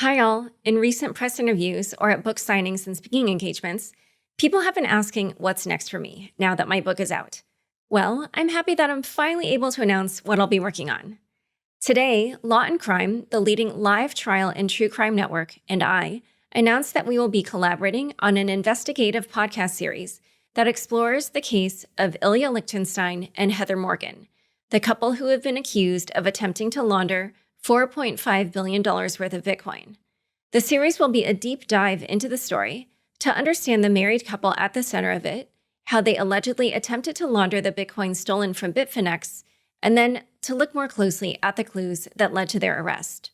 Hi, all. In recent press interviews or at book signings and speaking engagements, people have been asking what's next for me now that my book is out. Well, I'm happy that I'm finally able to announce what I'll be working on. Today, Law and Crime, the leading live trial and true crime network, and I announced that we will be collaborating on an investigative podcast series that explores the case of Ilya Lichtenstein and Heather Morgan, the couple who have been accused of attempting to launder $4.5 billion worth of Bitcoin. The series will be a deep dive into the story to understand the married couple at the center of it, how they allegedly attempted to launder the Bitcoin stolen from Bitfinex, and then to look more closely at the clues that led to their arrest.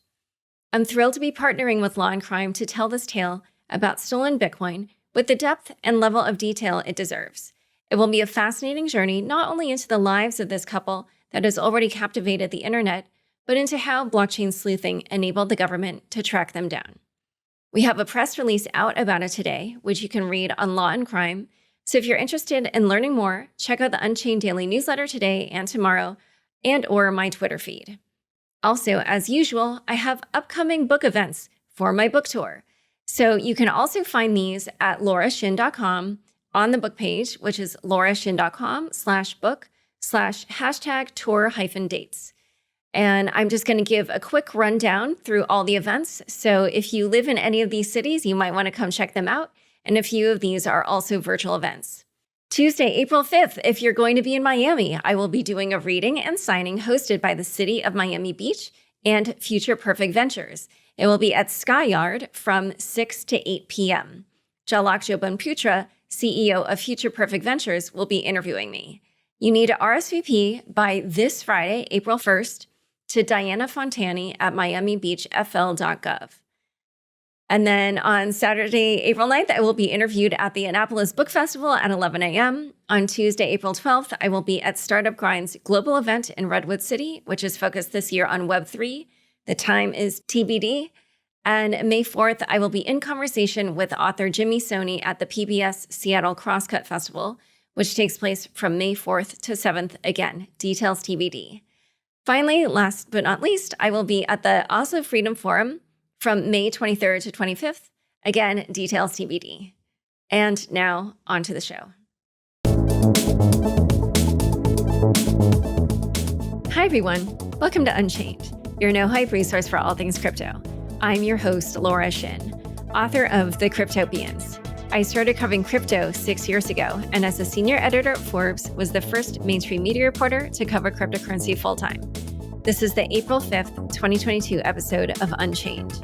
I'm thrilled to be partnering with Law and Crime to tell this tale about stolen Bitcoin with the depth and level of detail it deserves. It will be a fascinating journey not only into the lives of this couple that has already captivated the internet, but into how blockchain sleuthing enabled the government to track them down. We have a press release out about it today, which you can read on Law and Crime. So if you're interested in learning more, check out the Unchained daily newsletter today and tomorrow, and/or my Twitter feed. Also, as usual, I have upcoming book events for my book tour. So you can also find these at laurashin.com on the book page, which is laurashin.com/book/tour-dates. And I'm just going to give a quick rundown through all the events. So if you live in any of these cities, you might want to come check them out. And a few of these are also virtual events. Tuesday, April 5th, if you're going to be in Miami, I will be doing a reading and signing hosted by the City of Miami Beach and Future Perfect Ventures. It will be at Sky Yard from 6 to 8 p.m. Jalak Jobanputra, CEO of Future Perfect Ventures, will be interviewing me. You need to RSVP by this Friday, April 1st, to Diana Fontani at miamibeachfl.gov. And then on Saturday, April 9th, I will be interviewed at the Annapolis Book Festival at 11 a.m. On Tuesday, April 12th, I will be at Startup Grind's global event in Redwood City, which is focused this year on Web3. The time is TBD. And May 4th, I will be in conversation with author Jimmy Soni at the PBS Seattle Crosscut Festival, which takes place from May 4th to 7th. Again, details TBD. Finally, last but not least, I will be at the Oslo Freedom Forum from May 23rd to 25th. Again, details TBD. And now, on to the show. Hi, everyone. Welcome to Unchained, your no-hype resource for all things crypto. I'm your host, Laura Shin, author of The Cryptopians. I started covering crypto 6 years ago, and as a senior editor at Forbes, was the first mainstream media reporter to cover cryptocurrency full-time. This is the April 5th, 2022 episode of Unchained.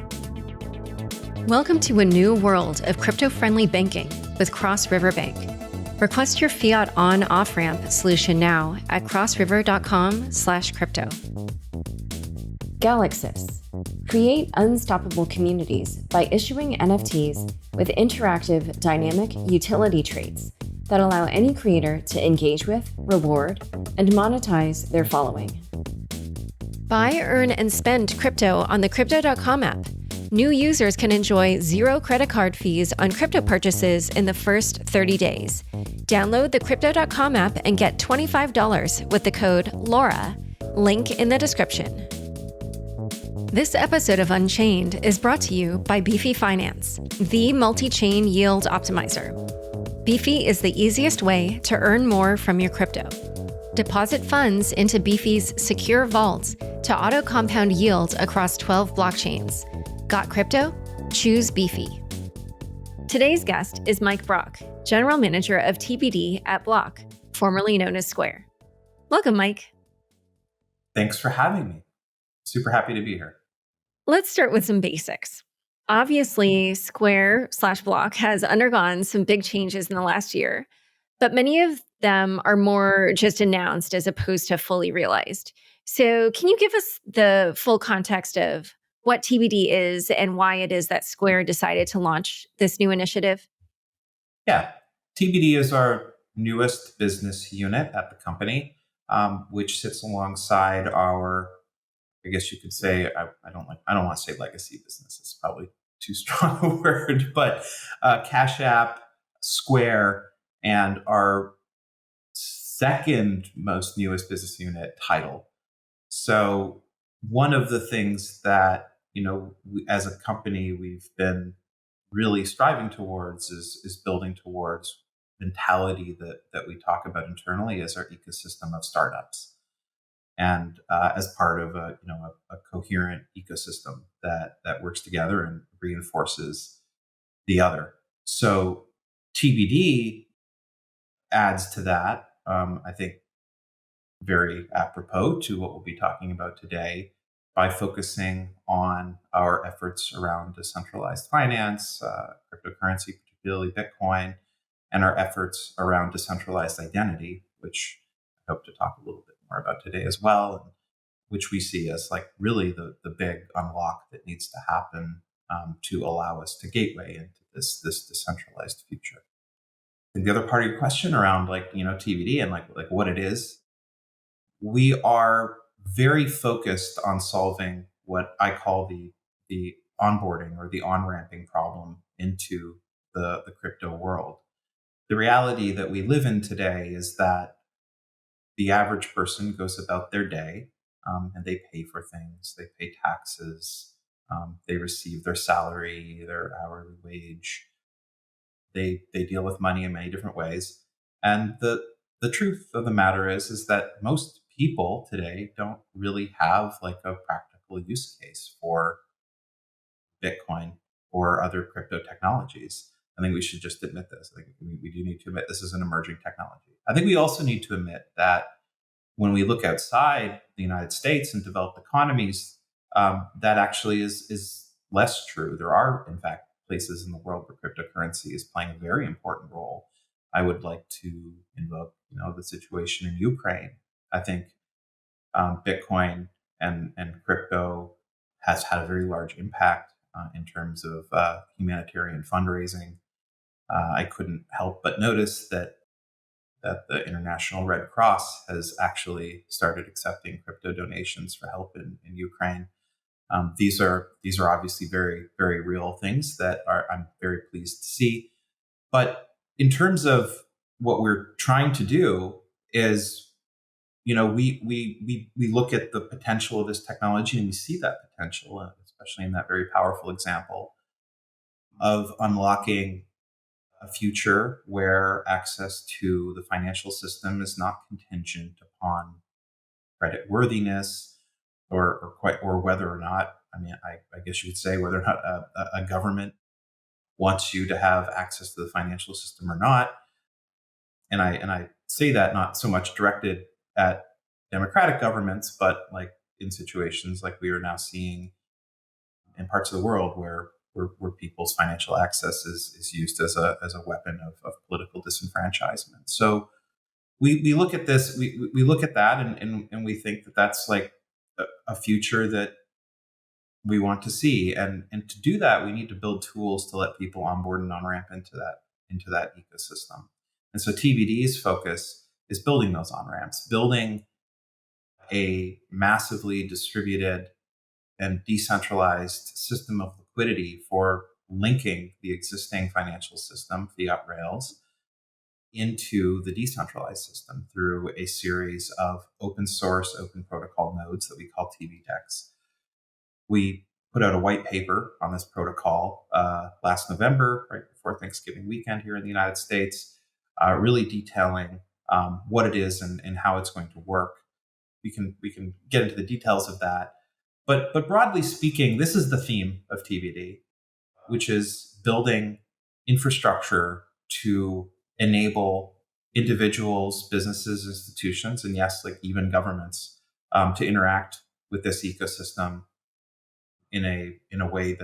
Welcome to a new world of crypto-friendly banking with Cross River Bank. Request your fiat on-off ramp solution now at crossriver.com/crypto. Galaxis. Create unstoppable communities by issuing NFTs with interactive, dynamic utility traits that allow any creator to engage with, reward, and monetize their following. Buy, earn, and spend crypto on the Crypto.com app. New users can enjoy 0 credit card fees on crypto purchases in the first 30 days. Download the Crypto.com app and get $25 with the code LAURA. Link in the description. This episode of Unchained is brought to you by Beefy Finance, the multi-chain yield optimizer. Beefy is the easiest way to earn more from your crypto. Deposit funds into Beefy's secure vaults to auto-compound yield across 12 blockchains. Got crypto? Choose Beefy. Today's guest is Mike Brock, General Manager of TBD at Block, formerly known as Square. Welcome, Mike. Thanks for having me. Super happy to be here. Let's start with some basics. Obviously, Square/Block has undergone some big changes in the last year, but many of them are more just announced as opposed to fully realized. So can you give us the full context of what TBD is and why it is that Square decided to launch this new initiative? Yeah, TBD is our newest business unit at the company, which sits alongside our, I guess you could say, I don't want to say legacy business. It's probably too strong a word, but Cash App, Square, and our second most newest business unit, Title. So one of the things that as a company, we've been really striving towards is building towards mentality that we talk about internally as our ecosystem of startups, and as part of a coherent ecosystem that works together and reinforces the other. So TBD adds to that. I think very apropos to what we'll be talking about today by focusing on our efforts around decentralized finance, cryptocurrency, particularly Bitcoin, and our efforts around decentralized identity, which I hope to talk a little bit more about today as well, and which we see as like really the big unlock that needs to happen to allow us to gateway into this decentralized future. And the other part of your question around TBD and like what it is, we are very focused on solving what I call the onboarding or the on-ramping problem into the crypto world. The reality that we live in today is that the average person goes about their day, and they pay for things, they pay taxes, they receive their salary, their hourly wage, they deal with money in many different ways. And the truth of the matter is that most people today don't really have like a practical use case for Bitcoin or other crypto technologies. I think we should just admit this. I think we do need to admit this is an emerging technology. I think we also need to admit that when we look outside the United States and developed economies, that actually is less true. There are, in fact, places in the world where cryptocurrency is playing a very important role. I would like to invoke, the situation in Ukraine. I think Bitcoin and crypto has had a very large impact in terms of humanitarian fundraising. I couldn't help but notice that the International Red Cross has actually started accepting crypto donations for help in Ukraine. These are obviously very, very real things that I'm very pleased to see. But in terms of what we're trying to do is, we look at the potential of this technology and we see that potential, especially in that very powerful example of unlocking a future where access to the financial system is not contingent upon credit worthiness or whether or not, I guess you could say whether or not a government wants you to have access to the financial system or not. And I say that not so much directed at democratic governments, but like in situations like we are now seeing in parts of the world where people's financial access is used as a weapon of political disenfranchisement. So we look at this, we look at that, and we think that that's like a future that we want to see, and to do that, we need to build tools to let people onboard and on ramp into that ecosystem. And so TBD's focus is building those on ramps, building a massively distributed and decentralized system of liquidity for linking the existing financial system, fiat rails, into the decentralized system through a series of open source, open protocol nodes that we call tbDEX. We put out a white paper on this protocol last November, right before Thanksgiving weekend here in the United States, really detailing what it is and how it's going to work. We can get into the details of that. But broadly speaking, this is the theme of TBD, which is building infrastructure to enable individuals, businesses, institutions, and yes, like even governments, to interact with this ecosystem in a way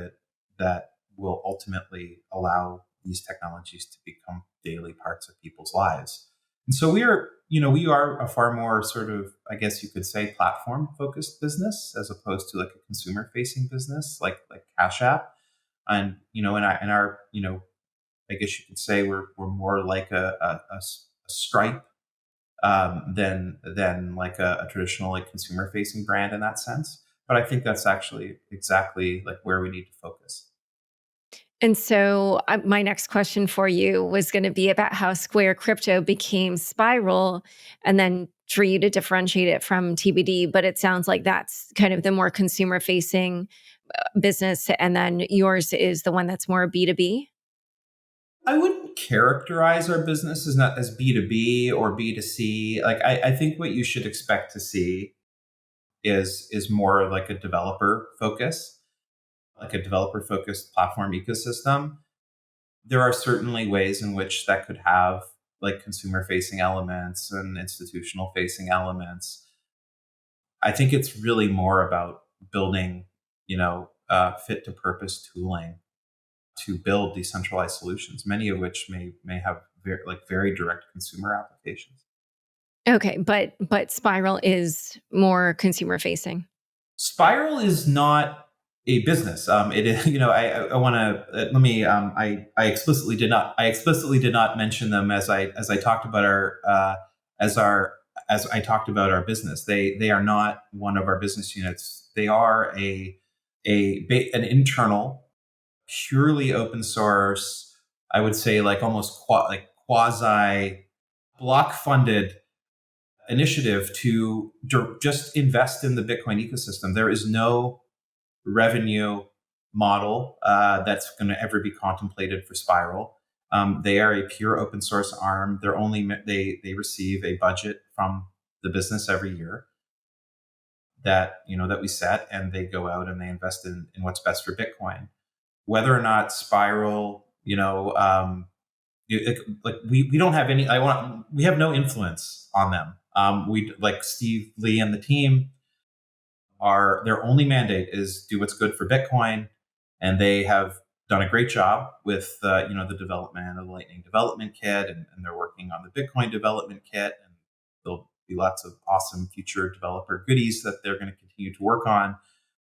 that will ultimately allow these technologies to become daily parts of people's lives. And so we are a far more sort of, I guess you could say, platform focused business as opposed to like a consumer facing business like Cash App. And I guess you could say we're more like a Stripe than like a traditional like consumer facing brand in that sense. But I think that's actually exactly like where we need to focus. And so my next question for you was going to be about how Square Crypto became Spiral, and then for you to differentiate it from TBD. But it sounds like that's kind of the more consumer facing, business, and then yours is the one that's more B2B? I wouldn't characterize our business as not as B2B or B2C. Like I think what you should expect to see is more like a developer focus, like a developer focused platform ecosystem. There are certainly ways in which that could have like consumer facing elements and institutional facing elements. I think it's really more about building, fit to purpose tooling to build decentralized solutions, many of which may have very direct consumer applications. Okay, but Spiral is more consumer facing. Spiral is not a business. It is, I want to let me. I explicitly did not mention them as I talked about as our as I talked about our business. They are not one of our business units. They are an internal, purely open source. I would say like almost like quasi block funded initiative to just invest in the Bitcoin ecosystem. There is no revenue model that's going to ever be contemplated for Spiral. They are a pure open source arm. They receive a budget from the business every year that we set, and they go out and they invest in what's best for Bitcoin. Whether or not Spiral, we don't have any. We have no influence on them. We like Steve Lee and the team are their only mandate is do what's good for Bitcoin, and they have done a great job with the development of the Lightning Development Kit, and they're working on the Bitcoin Development Kit, and there'll be lots of awesome future developer goodies that they're going to continue to work on.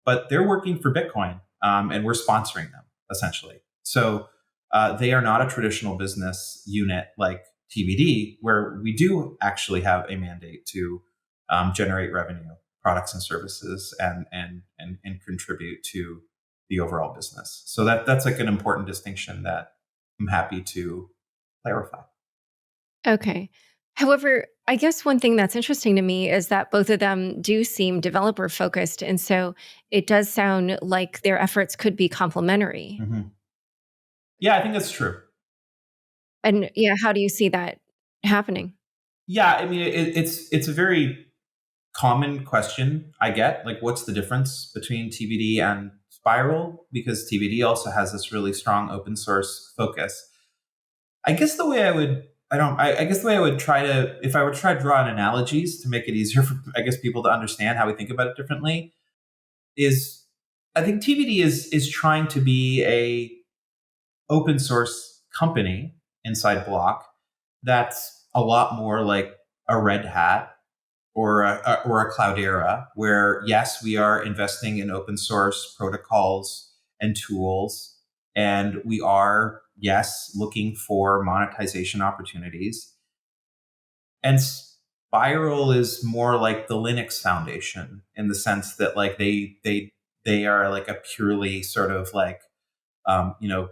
But they're working for Bitcoin, and we're sponsoring them essentially. So they are not a traditional business unit like TBD, where we do actually have a mandate to generate revenue, products and services, and contribute to the overall business. So that's like an important distinction that I'm happy to clarify. Okay. However, I guess one thing that's interesting to me is that both of them do seem developer focused. And so it does sound like their efforts could be complementary. Mm-hmm. Yeah, I think that's true. And yeah, how do you see that happening? Yeah, I mean, it's a very common question I get. Like, what's the difference between TBD and Spiral? Because TBD also has this really strong open source focus. I guess the way I would, I guess the way I would try to, if I were to try to draw in analogies to make it easier for, I guess, people to understand how we think about it differently, is I think TBD is trying to be a open source company inside Block that's a lot more like a Red Hat or a Cloudera, where yes, we are investing in open source protocols and tools, and we are yes looking for monetization opportunities. And Spiral is more like the Linux Foundation in the sense that like they are like a purely sort of like um, you know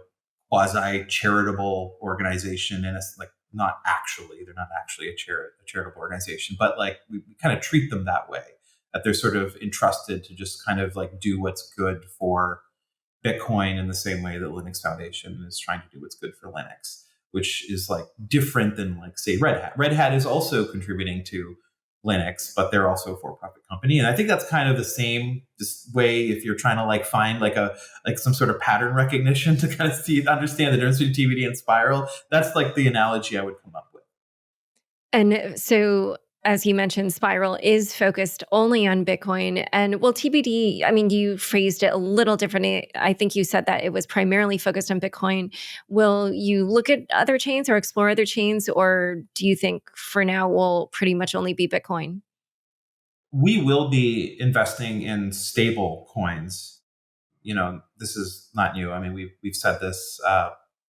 quasi charitable organization, and it's like they're not actually a charitable organization, but like we kind of treat them that way, that they're sort of entrusted to just kind of like do what's good for Bitcoin in the same way that Linux Foundation is trying to do what's good for Linux, which is like different than like say Red Hat. Red Hat is also contributing to Linux, but they're also a for-profit company. And I think that's kind of the same way if you're trying to like find like some sort of pattern recognition to kind of understand the difference between TBD and Spiral. That's like the analogy I would come up with. And so, as you mentioned, Spiral is focused only on Bitcoin. And well, TBD, I mean, you phrased it a little differently. I think you said that it was primarily focused on Bitcoin. Will you look at other chains or explore other chains? Or do you think for now will pretty much only be Bitcoin? We will be investing in stable coins. This is not new. I mean, we've said this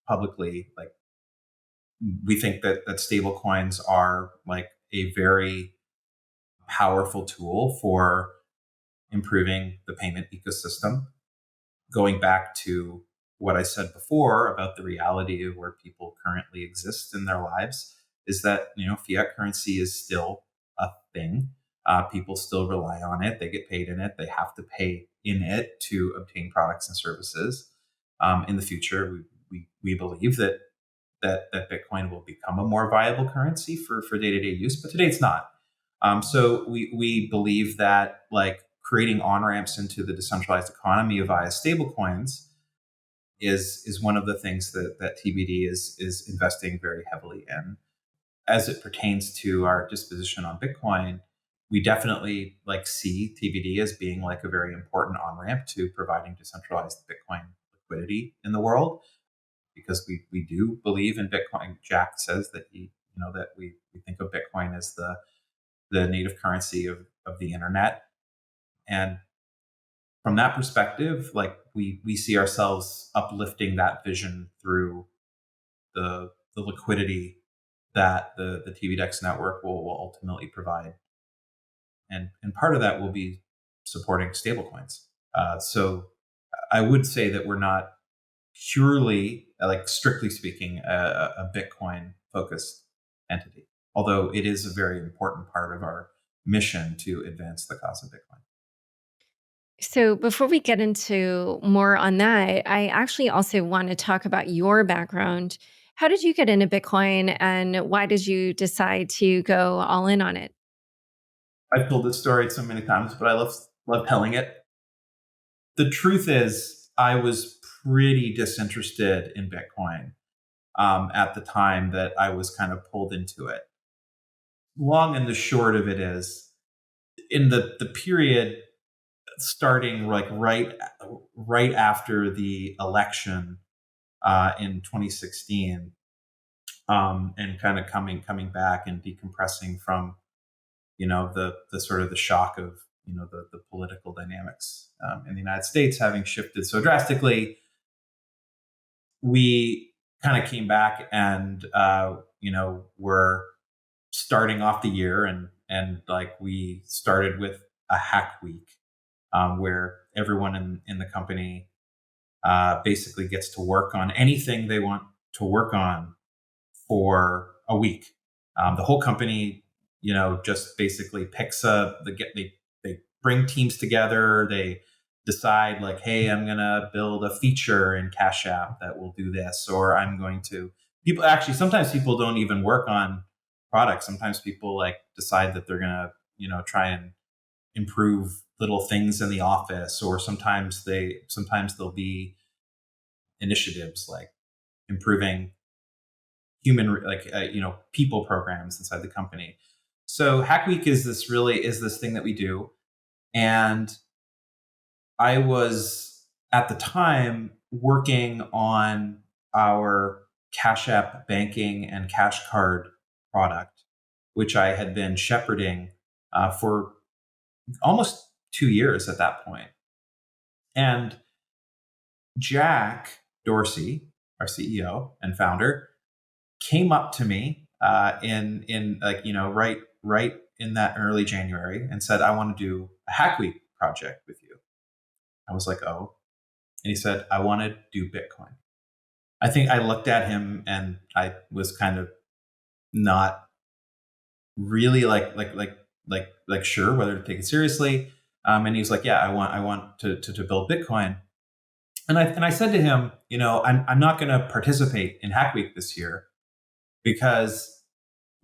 publicly. Like, we think that stable coins are like a very powerful tool for improving the payment ecosystem. Going back to what I said before about the reality of where people currently exist in their lives, is that fiat currency is still a thing. People still rely on it. They get paid in it. They have to pay in it to obtain products and services. In the future, we believe that Bitcoin will become a more viable currency for day-to-day use, but today it's not. So we believe that like creating on-ramps into the decentralized economy via stablecoins is one of the things that TBD is investing very heavily in. As it pertains to our disposition on Bitcoin, we definitely like see TBD as being like a very important on-ramp to providing decentralized Bitcoin liquidity in the world, because we do believe in Bitcoin. Jack says that that we think of Bitcoin as the native currency of the internet. And from that perspective, like we see ourselves uplifting that vision through the liquidity that the tbDEX network will ultimately provide. And part of that will be supporting stablecoins. So I would say that we're not purely, like strictly speaking, a Bitcoin focused entity, although it is a very important part of our mission to advance the cause of Bitcoin. So before we get into more on that, I actually also want to talk about your background. How did you get into Bitcoin and why did you decide to go all in on it? I've told this story so many times, but I love telling it. The truth is, I was pretty disinterested in Bitcoin at the time that I was kind of pulled into it. Long and the short of it is, in the period starting like right after the election in 2016, and kind of coming back and decompressing from the sort of the shock of the political dynamics in the United States having shifted so drastically, we kind of came back and were starting off the year, and like we started with a hack week, where everyone in the company basically gets to work on anything they want to work on for a week. The whole company, just basically picks up they bring teams together. They decide like, hey, I'm gonna build a feature in Cash App that will do this, or I'm going to. People actually sometimes people don't even work on products. Sometimes people like decide that they're gonna try and improve little things in the office, or sometimes there'll be initiatives like improving human people programs inside the company. So Hack Week is this thing that we do, and I was at the time working on our Cash App banking and Cash Card product, which I had been shepherding for almost 2 years at that point. And Jack Dorsey, our CEO and founder, came up to me in like right in that early January and said, "I want to do a Hack Week project with you." I was like, "Oh," and he said, "I want to do Bitcoin." I think I looked at him and I was kind of not really like sure whether to take it seriously. And he was like, "Yeah, I want to build Bitcoin." And I said to him, I'm not going to participate in Hack Week this year because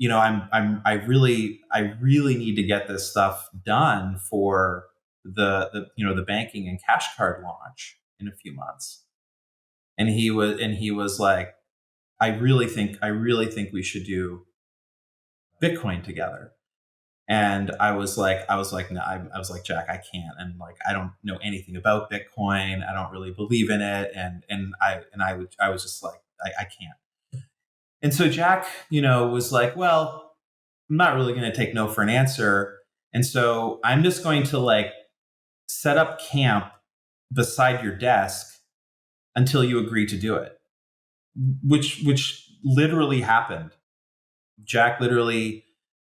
I really need to get this stuff done for the banking and Cash Card launch in a few months. And he was like, I really think we should do Bitcoin together. And I was like, no, I was like, Jack, I can't. And like, I don't know anything about Bitcoin. I don't really believe in it. I was just like, I can't. And so Jack, was like, well, I'm not really going to take no for an answer. And so I'm just going to like set up camp beside your desk until you agree to do it, which literally happened. Jack literally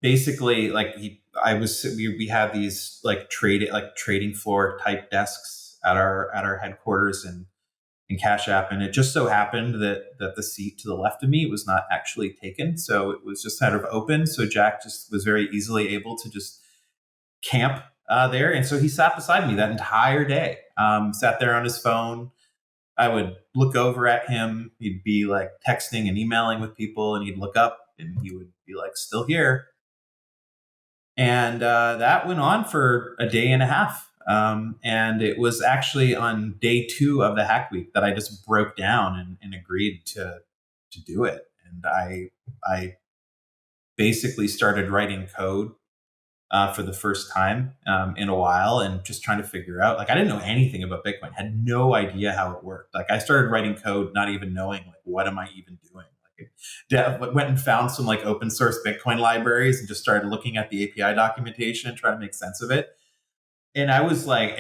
basically like we had these like trading floor type desks at our headquarters in Cash App, and it just so happened that the seat to the left of me was not actually taken, so it was just kind of open. So Jack just was very easily able to just camp there. And so he sat beside me that entire day, sat there on his phone. I would look over at him. He'd be like texting and emailing with people, and he'd look up and he would be like, still here. And that went on for a day and a half. And it was actually on day 2 of the hack week that I just broke down and agreed to do it. And I basically started writing code for the first time in a while, and just trying to figure out, like, I didn't know anything about Bitcoin, had no idea how it worked. Like, I started writing code not even knowing, like, what am I even doing? Like, went and found some like open source Bitcoin libraries and just started looking at the API documentation and trying to make sense of it. And I was like,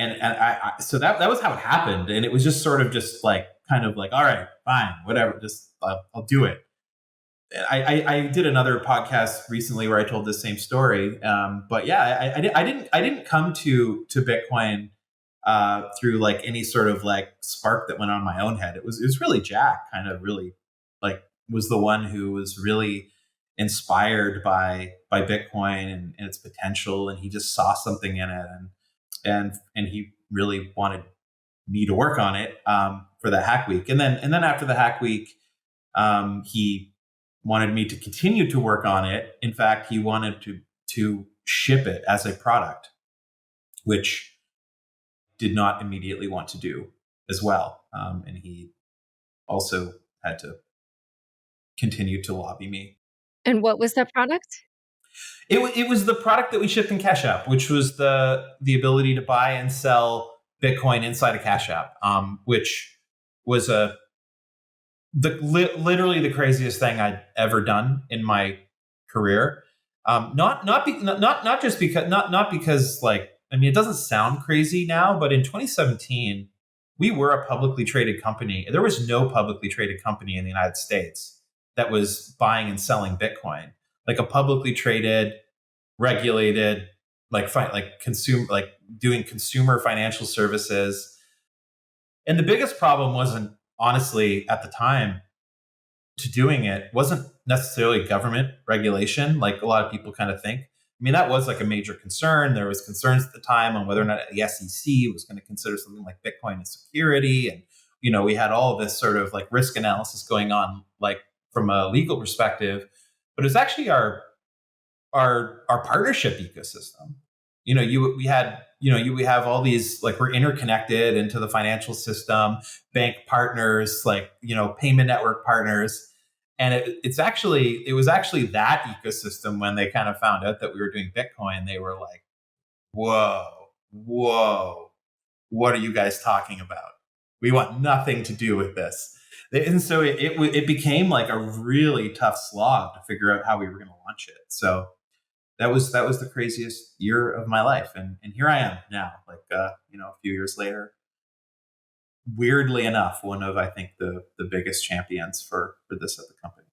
so that was how it happened. And it was just sort of just like, kind of like, all right, fine, whatever, just I'll do it. I did another podcast recently where I told the same story. But yeah, I didn't come to Bitcoin through like any sort of like spark that went on my own head. It was really Jack kind of really like was the one who was really inspired by Bitcoin and its potential, and he just saw something in it, and he really wanted me to work on it for the hack week, and then after the hack week, he wanted me to continue to work on it. In fact, he wanted to ship it as a product, which did not immediately want to do as well, and he also had to continue to lobby me. And what was that product? It was the product that we shipped in Cash App, which was the ability to buy and sell Bitcoin inside a Cash App, which was literally the craziest thing I'd ever done in my career. Not just because not because, like, I mean, it doesn't sound crazy now, but in 2017 we were a publicly traded company. There was no publicly traded company in the United States that was buying and selling Bitcoin, like a publicly traded, regulated, like doing consumer financial services. And the biggest problem wasn't, honestly, at the time, to doing it, wasn't necessarily government regulation, like a lot of people kind of think. I mean, that was like a major concern. There was concerns at the time on whether or not the SEC was going to consider something like Bitcoin a security. And, we had all of this sort of like risk analysis going on, like from a legal perspective, but it's actually our partnership ecosystem. We have all these, like, we're interconnected into the financial system, bank partners, like, payment network partners. And it was actually that ecosystem, when they kind of found out that we were doing Bitcoin, they were like, whoa, what are you guys talking about? We want nothing to do with this. And so it became like a really tough slog to figure out how we were going to launch it. So that was the craziest year of my life, and here I am now, like a few years later. Weirdly enough, one of, I think, the biggest champions for this at the company.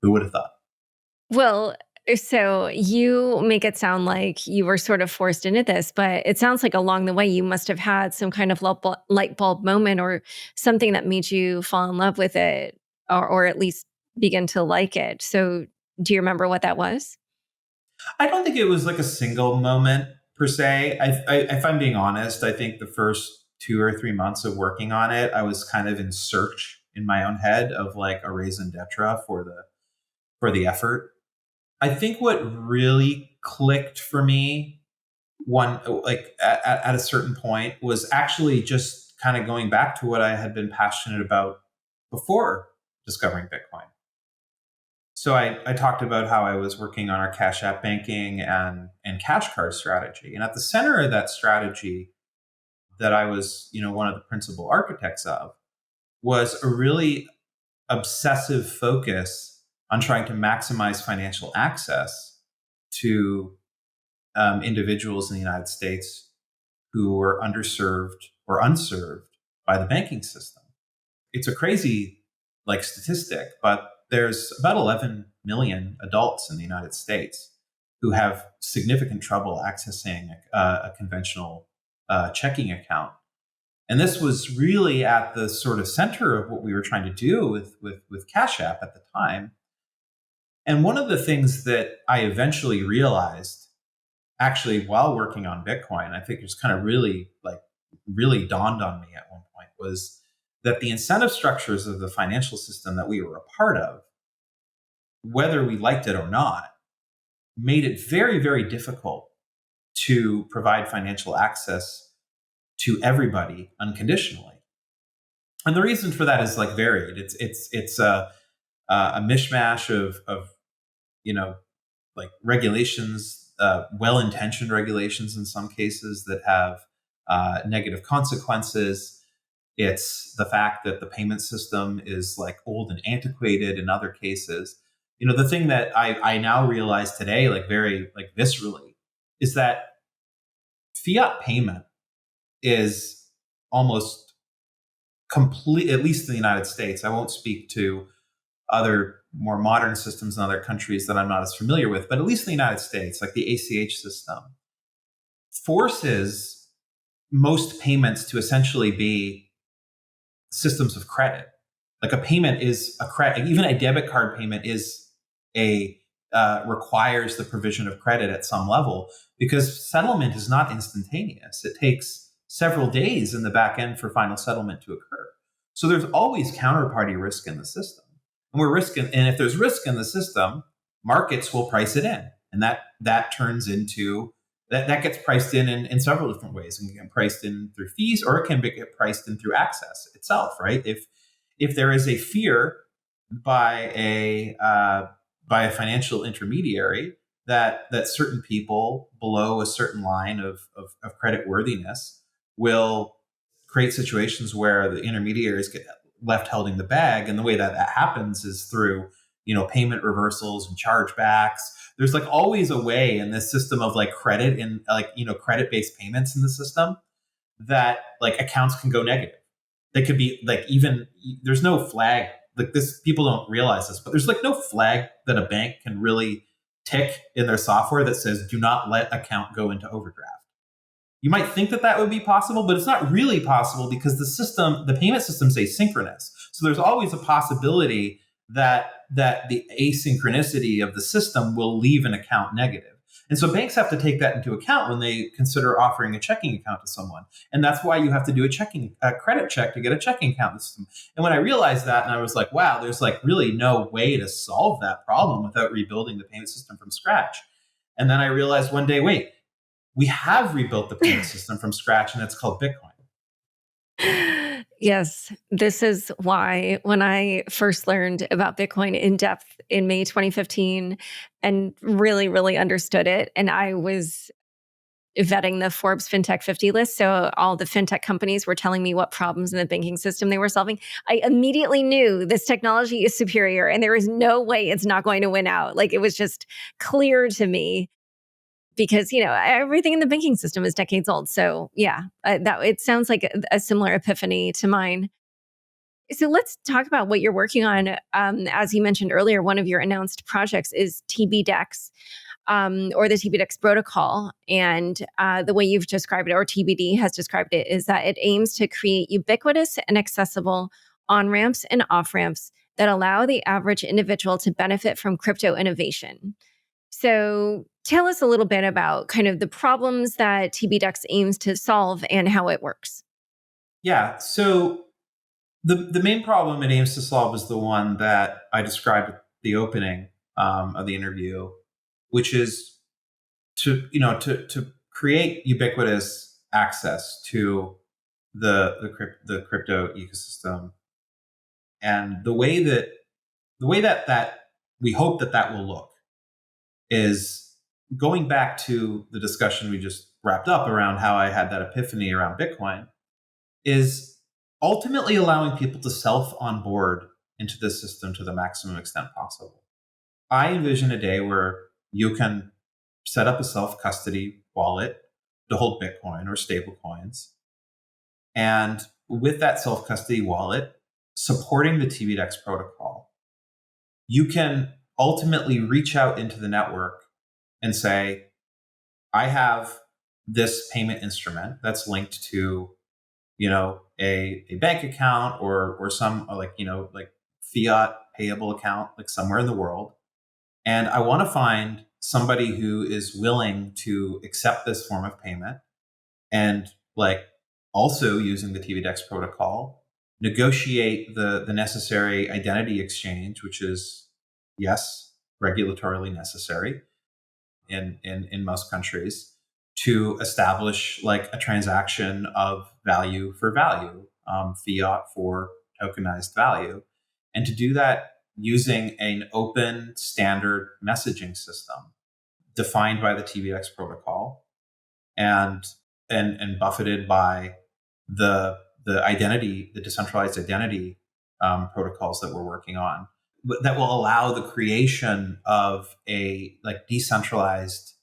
Who would have thought? Well, so you make it sound like you were sort of forced into this, but it sounds like along the way you must have had some kind of light bulb moment, or something that made you fall in love with it, or at least begin to like it. So do you remember what that was? I don't think it was like a single moment per se. If I'm being honest, I think the first 2 or 3 months of working on it, I was kind of in search in my own head of like a raison d'etre for the effort. I think what really clicked for me, at a certain point, was actually just kind of going back to what I had been passionate about before discovering Bitcoin. So I talked about how I was working on our Cash App banking and cash card strategy. And at the center of that strategy, that I was, one of the principal architects of, was a really obsessive focus on trying to maximize financial access to individuals in the United States who were underserved or unserved by the banking system. It's a crazy, like, statistic, but there's about 11 million adults in the United States who have significant trouble accessing a conventional checking account. And this was really at the sort of center of what we were trying to do with Cash App at the time. And one of the things that I eventually realized actually, while working on Bitcoin, I think it's kind of really dawned on me at one point, was that the incentive structures of the financial system that we were a part of, whether we liked it or not, made it very, very difficult to provide financial access to everybody unconditionally. And the reason for that is like varied. It's a mishmash of like regulations, well-intentioned regulations in some cases that have negative consequences. It's the fact that the payment system is like old and antiquated in other cases. The thing that I now realize today, like very like viscerally, is that fiat payment is almost complete, at least in the United States. I won't speak to other more modern systems in other countries that I'm not as familiar with, but at least in the United States, like the ACH system, forces most payments to essentially be systems of credit. Like a payment is a credit, even a debit card payment is requires the provision of credit at some level, because settlement is not instantaneous. It takes several days in the back end for final settlement to occur. So there's always counterparty risk in the system. And if there's risk in the system, markets will price it in. And that turns into that gets priced in several different ways. It can get priced in through fees, or it can get priced in through access itself, right? If there is a fear by a financial intermediary that certain people below a certain line of credit worthiness will create situations where the intermediaries get left holding the bag. And the way that happens is through, payment reversals and chargebacks. There's like always a way in this system of like credit and like, credit-based payments in the system that like accounts can go negative. They could be like, even there's no flag like this. People don't realize this, but there's like no flag that a bank can really tick in their software that says, do not let account go into overdraft. You might think that would be possible, but it's not really possible because the payment system is asynchronous. So there's always a possibility that the asynchronicity of the system will leave an account negative. And so banks have to take that into account when they consider offering a checking account to someone. And that's why you have to do a credit check to get a checking account system. And when I realized that, and I was like, wow, there's like really no way to solve that problem without rebuilding the payment system from scratch. And then I realized one day, wait, we have rebuilt the payment system from scratch, and it's called Bitcoin. Yes, this is why when I first learned about Bitcoin in depth in May 2015 and really, really understood it, and I was vetting the Forbes FinTech 50 list. So all the FinTech companies were telling me what problems in the banking system they were solving. I immediately knew this technology is superior and there is no way it's not going to win out. Like it was just clear to me. Because everything in the banking system is decades old, so yeah, that it sounds like a similar epiphany to mine. So let's talk about what you're working on. As you mentioned earlier, one of your announced projects is tbDEX, or the tbDEX Protocol, and the way you've described it, or TBD has described it, is that it aims to create ubiquitous and accessible on ramps and off ramps that allow the average individual to benefit from crypto innovation. So tell us a little bit about kind of the problems that tbDEX aims to solve and how it works. Yeah. So the main problem it aims to solve is the one that I described at the opening of the interview, which is to create ubiquitous access to the crypto ecosystem. And the way that we hope that will look is going back to the discussion we just wrapped up around how I had that epiphany around Bitcoin, is ultimately allowing people to self-onboard into this system to the maximum extent possible. I envision a day where you can set up a self-custody wallet to hold Bitcoin or stable coins. And with that self-custody wallet, supporting the tbDEX protocol, you can ultimately reach out into the network and say, I have this payment instrument that's linked to, a bank account or some like fiat payable account like somewhere in the world. And I want to find somebody who is willing to accept this form of payment and like also using the tbDEX protocol, negotiate the necessary identity exchange, which is, yes, regulatorily necessary in most countries, to establish like a transaction of value for value, fiat for tokenized value, and to do that using an open standard messaging system defined by the tbDEX protocol and buffeted by the identity, the decentralized identity protocols that we're working on, that will allow the creation of a like decentralized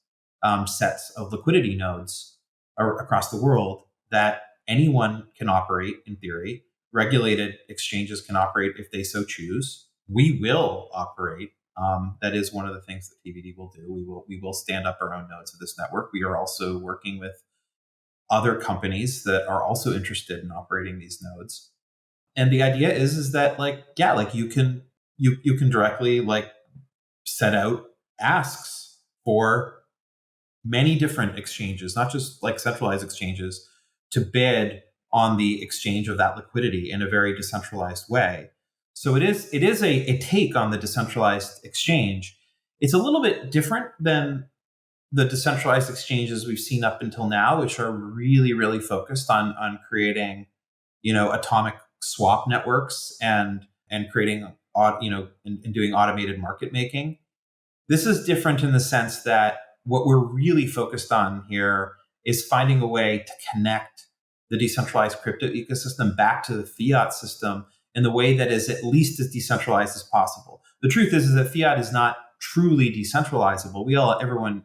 sets of liquidity nodes across the world that anyone can operate in theory. Regulated exchanges can operate if they so choose. We will operate. That is one of the things that tbD will do. We will stand up our own nodes of this network. We are also working with other companies that are also interested in operating these nodes. And the idea is that like, yeah, like you can directly like set out asks for many different exchanges, not just like centralized exchanges, to bid on the exchange of that liquidity in a very decentralized way. So it is a take on the decentralized exchange. It's a little bit different than the decentralized exchanges we've seen up until now, which are really, really focused on creating, atomic swap networks and creating, and doing automated market making. This is different in the sense that what we're really focused on here is finding a way to connect the decentralized crypto ecosystem back to the fiat system in the way that is at least as decentralized as possible. The truth is that fiat is not truly decentralizable. Everyone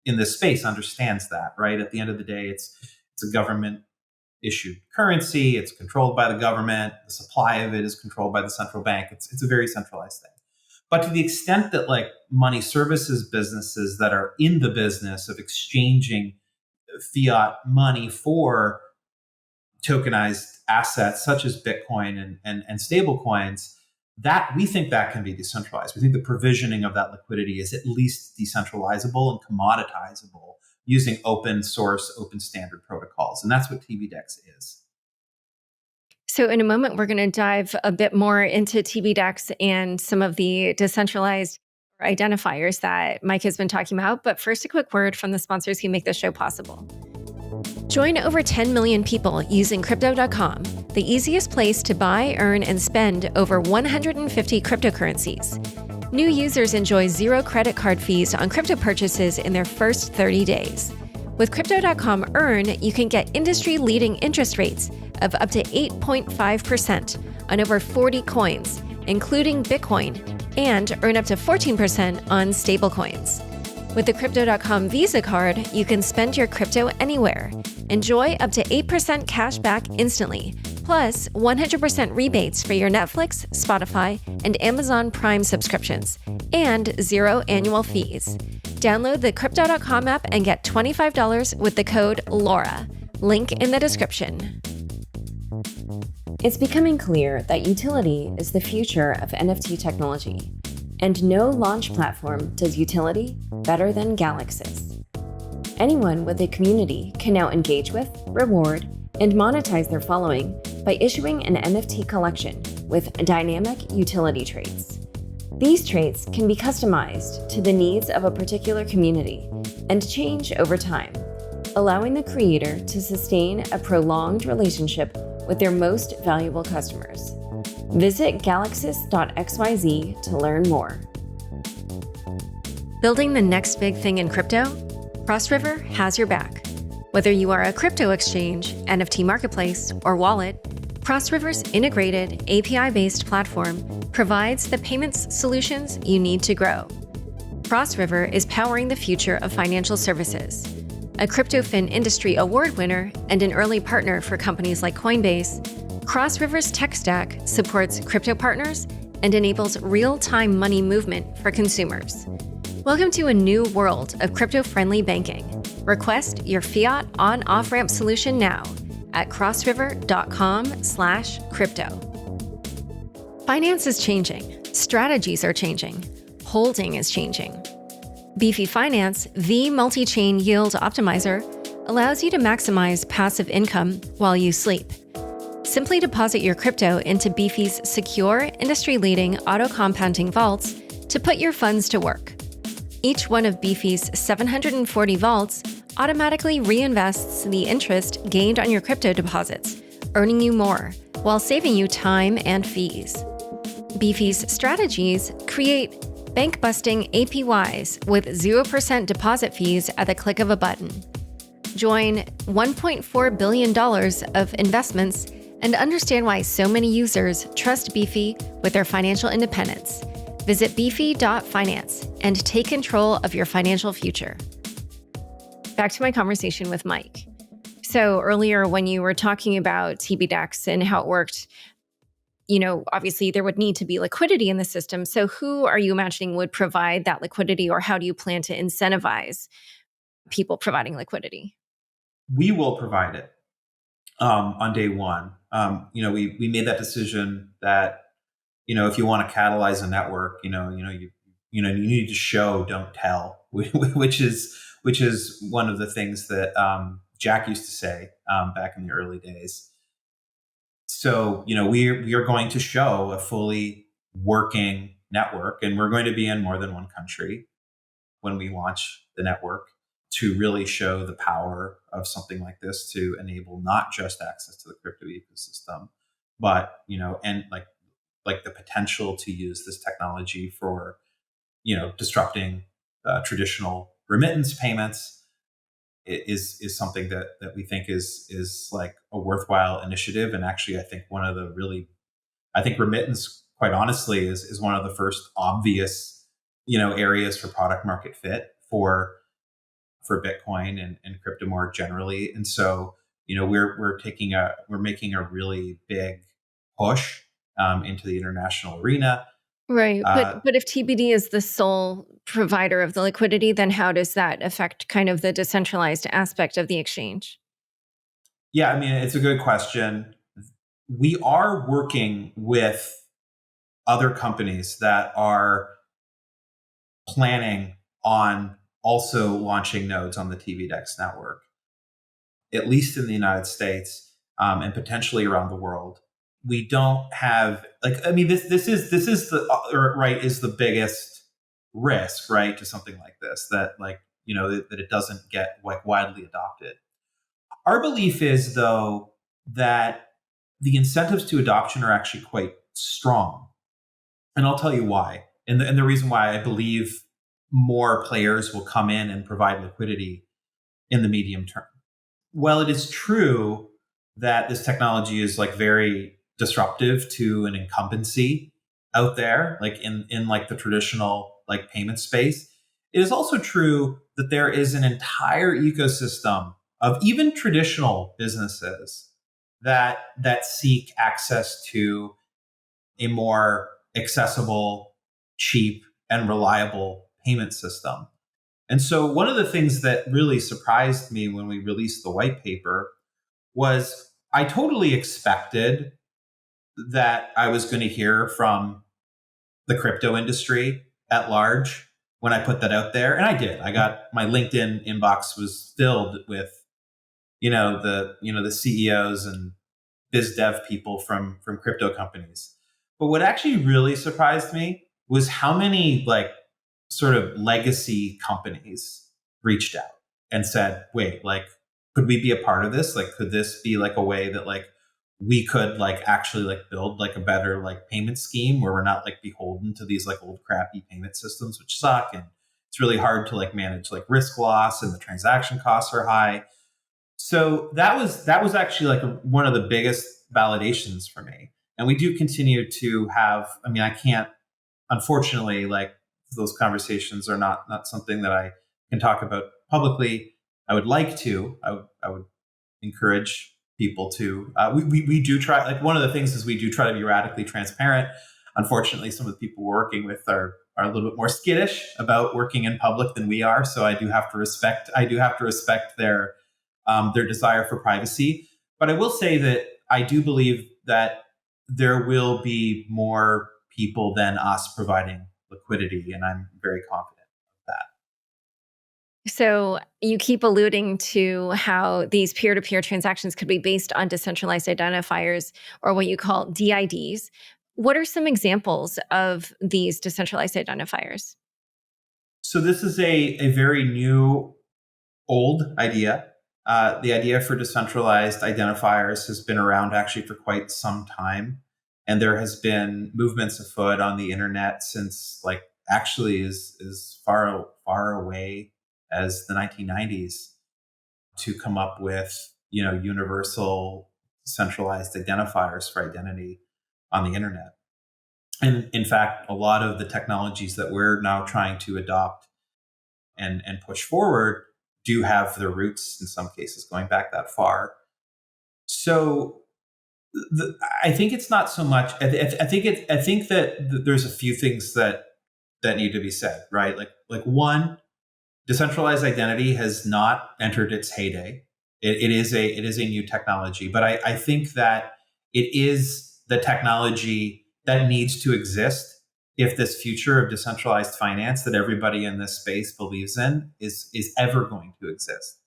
in this space understands that, right? At the end of the day, it's a government issued currency. It's controlled by the government. The supply of it is controlled by the central bank. It's a very centralized thing. But to the extent that like money services businesses that are in the business of exchanging fiat money for tokenized assets such as Bitcoin and stable coins, that we think that can be decentralized. We think the provisioning of that liquidity is at least decentralizable and commoditizable using open source, open standard protocols. And that's what tbDEX is. So in a moment, we're going to dive a bit more into tbDEX and some of the decentralized identifiers that Mike has been talking about. But first, a quick word from the sponsors who make this show possible. Join over 10 million people using Crypto.com, the easiest place to buy, earn, and spend over 150 cryptocurrencies. New users enjoy 0 credit card fees on crypto purchases in their first 30 days. With Crypto.com Earn, you can get industry-leading interest rates of up to 8.5% on over 40 coins, including Bitcoin, and earn up to 14% on stablecoins. With the Crypto.com Visa card, you can spend your crypto anywhere. Enjoy up to 8% cash back instantly, plus 100% rebates for your Netflix, Spotify, and Amazon Prime subscriptions, and 0 annual fees. Download the Crypto.com app and get $25 with the code LAURA. Link in the description. It's becoming clear that utility is the future of NFT technology, and no launch platform does utility better than Galaxis. Anyone with a community can now engage with, reward, and monetize their following by issuing an NFT collection with dynamic utility traits. These traits can be customized to the needs of a particular community and change over time, allowing the creator to sustain a prolonged relationship with their most valuable customers. Visit galaxis.xyz to learn more. Building the next big thing in crypto? CrossRiver has your back. Whether you are a crypto exchange, NFT marketplace, or wallet, CrossRiver's integrated API-based platform provides the payments solutions you need to grow. CrossRiver is powering the future of financial services. A CryptoFin Industry Award winner and an early partner for companies like Coinbase, CrossRiver's tech stack supports crypto partners and enables real-time money movement for consumers. Welcome to a new world of crypto-friendly banking. Request your fiat on-off-ramp solution now at crossriver.com/crypto. Finance is changing. Strategies are changing. Holding is changing. Beefy Finance, the multi-chain yield optimizer, allows you to maximize passive income while you sleep. Simply deposit your crypto into Beefy's secure, industry-leading auto-compounding vaults to put your funds to work. Each one of Beefy's 740 vaults automatically reinvests the interest gained on your crypto deposits, earning you more while saving you time and fees. Beefy's strategies create bank-busting APYs with 0% deposit fees at the click of a button. Join $1.4 billion of investments and understand why so many users trust Beefy with their financial independence. Visit beefy.finance and take control of your financial future. Back to my conversation with Mike. So earlier when you were talking about tbDEX and how it worked, obviously there would need to be liquidity in the system. So who are you imagining would provide that liquidity, or how do you plan to incentivize people providing liquidity? We will provide it on day one. We made that decision that, if you want to catalyze a network, you need to show, don't tell, which is one of the things that Jack used to say back in the early days. So, we are going to show a fully working network, and we're going to be in more than one country when we launch the network, to really show the power of something like this to enable not just access to the crypto ecosystem, but, and like the potential to use this technology for, disrupting traditional remittance payments is something that we think is like a worthwhile initiative. And actually, I think remittance, quite honestly, is one of the first obvious, areas for product market fit for Bitcoin and crypto more generally. And so, we're making a really big push into the international arena. Right. But if TBD is the sole provider of the liquidity, then how does that affect kind of the decentralized aspect of the exchange? Yeah, I mean, it's a good question. We are working with other companies that are planning on also launching nodes on the tbDEX network, at least in the United States, and potentially around the world. We don't have this is the biggest risk, right, to something like this, that that it doesn't get widely adopted. Our belief is, though, that the incentives to adoption are actually quite strong, and I'll tell you why. And the reason why I believe more players will come in and provide liquidity in the medium term. Well, it is true that this technology is very disruptive to an incumbency out there, in the traditional payment space. It is also true that there is an entire ecosystem of even traditional businesses that seek access to a more accessible, cheap, and reliable payment system. And so one of the things that really surprised me when we released the white paper was I totally expected that I was going to hear from the crypto industry at large when I put that out there. And I did. I got my LinkedIn inbox was filled with, the CEOs and biz dev people from crypto companies. But what actually really surprised me was how many sort of legacy companies reached out and said, wait, could we be a part of this? Could this be a way that we could actually build a better payment scheme where we're not beholden to these old crappy payment systems, which suck. And it's really hard to manage risk loss, and the transaction costs are high. So that was actually one of the biggest validations for me. And we do continue to have, I can't, unfortunately, those conversations are not something that I can talk about publicly. I would like to. I would encourage people to. We do try. One of the things is we do try to be radically transparent. Unfortunately, some of the people we're working with are a little bit more skittish about working in public than we are. So I do have to respect their desire for privacy. But I will say that I do believe that there will be more people than us providing liquidity, and I'm very confident of that. So you keep alluding to how these peer-to-peer transactions could be based on decentralized identifiers, or what you call DIDs. What are some examples of these decentralized identifiers? So this is a very new, old idea. The idea for decentralized identifiers has been around actually for quite some time. And there has been movements afoot on the internet since like actually is far away as the 1990s to come up with, universal centralized identifiers for identity on the internet. And in fact, a lot of the technologies that we're now trying to adopt and push forward do have their roots in some cases going back that far. So I think it's not so much. I think that there's a few things that need to be said, right? Like one, decentralized identity has not entered its heyday. It is a new technology, but I think that it is the technology that needs to exist if this future of decentralized finance that everybody in this space believes in is ever going to exist.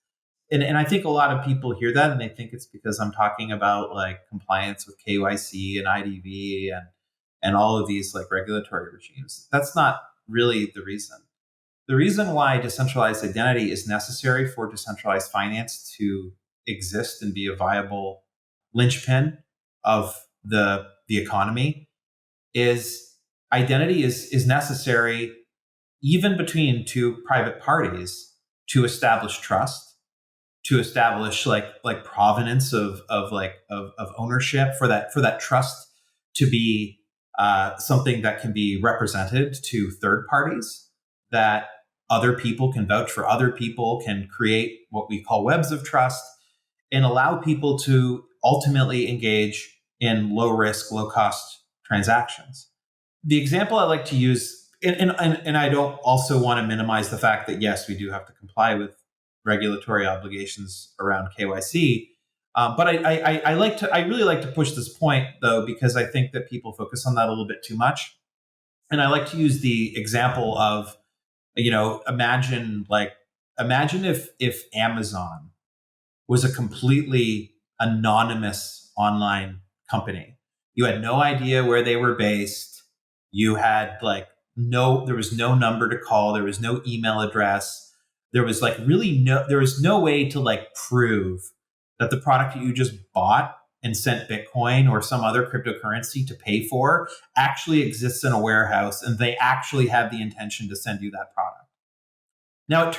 And I think a lot of people hear that and they think it's because I'm talking about like compliance with KYC and IDV and all of these like regulatory regimes. That's not really the reason. The reason why decentralized identity is necessary for decentralized finance to exist and be a viable linchpin of the economy is identity is necessary even between two private parties to establish trust, to establish like provenance of ownership, for that trust to be something that can be represented to third parties, that other people can vouch for other people, can create what we call webs of trust, and allow people to ultimately engage in low risk, low cost transactions. The example I like to use, and I don't also want to minimize the fact that yes, we do have to comply with regulatory obligations around KYC. But I really like to push this point though, because I think that people focus on that a little bit too much. And I like to use the example of, imagine if Amazon was a completely anonymous online company. You had no idea where they were based. You had there was no number to call. There was no email address. There was there was no way to prove that the product that you just bought and sent Bitcoin or some other cryptocurrency to pay for actually exists in a warehouse and they actually have the intention to send you that product. Now,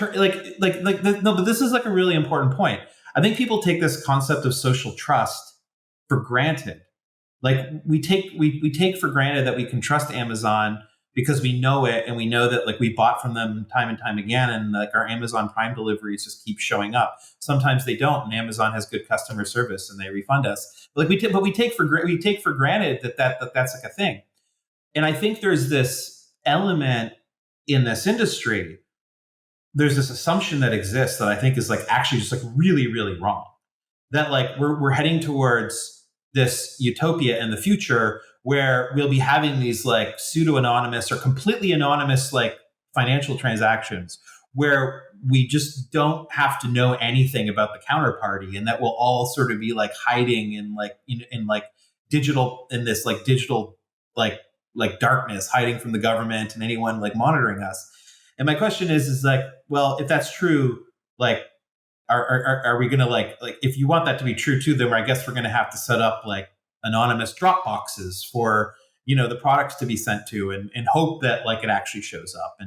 no, but this is like a really important point. I think people take this concept of social trust for granted. Like we take for granted that we can trust Amazon because we know it and we know that we bought from them time and time again, and our Amazon Prime deliveries just keep showing up. Sometimes they don't, and Amazon has good customer service and they refund us. But we take for granted that's like a thing. And I think there's this element in this industry. There's this assumption that exists that I think is actually just really, really wrong. That we're heading towards this utopia in the future where we'll be having these pseudo-anonymous or completely anonymous financial transactions where we just don't have to know anything about the counterparty, and that we'll all sort of be hiding in digital, in this digital darkness, hiding from the government and anyone monitoring us. And my question is well, if that's true, are we going to if you want that to be true too, then I guess we're going to have to set up anonymous drop boxes for, the products to be sent to, and hope that it actually shows up,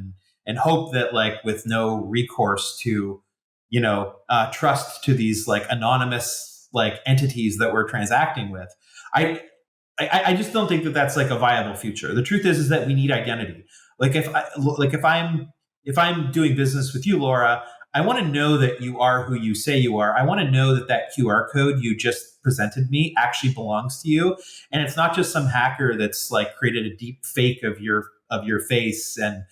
and hope that with no recourse to, trust to these anonymous entities that we're transacting with. I just don't think that that's a viable future. The truth is that we need identity. If I'm doing business with you, Laura, I want to know that you are who you say you are. I want to know that QR code you just presented me actually belongs to you, and it's not just some hacker that's created a deep fake of your face and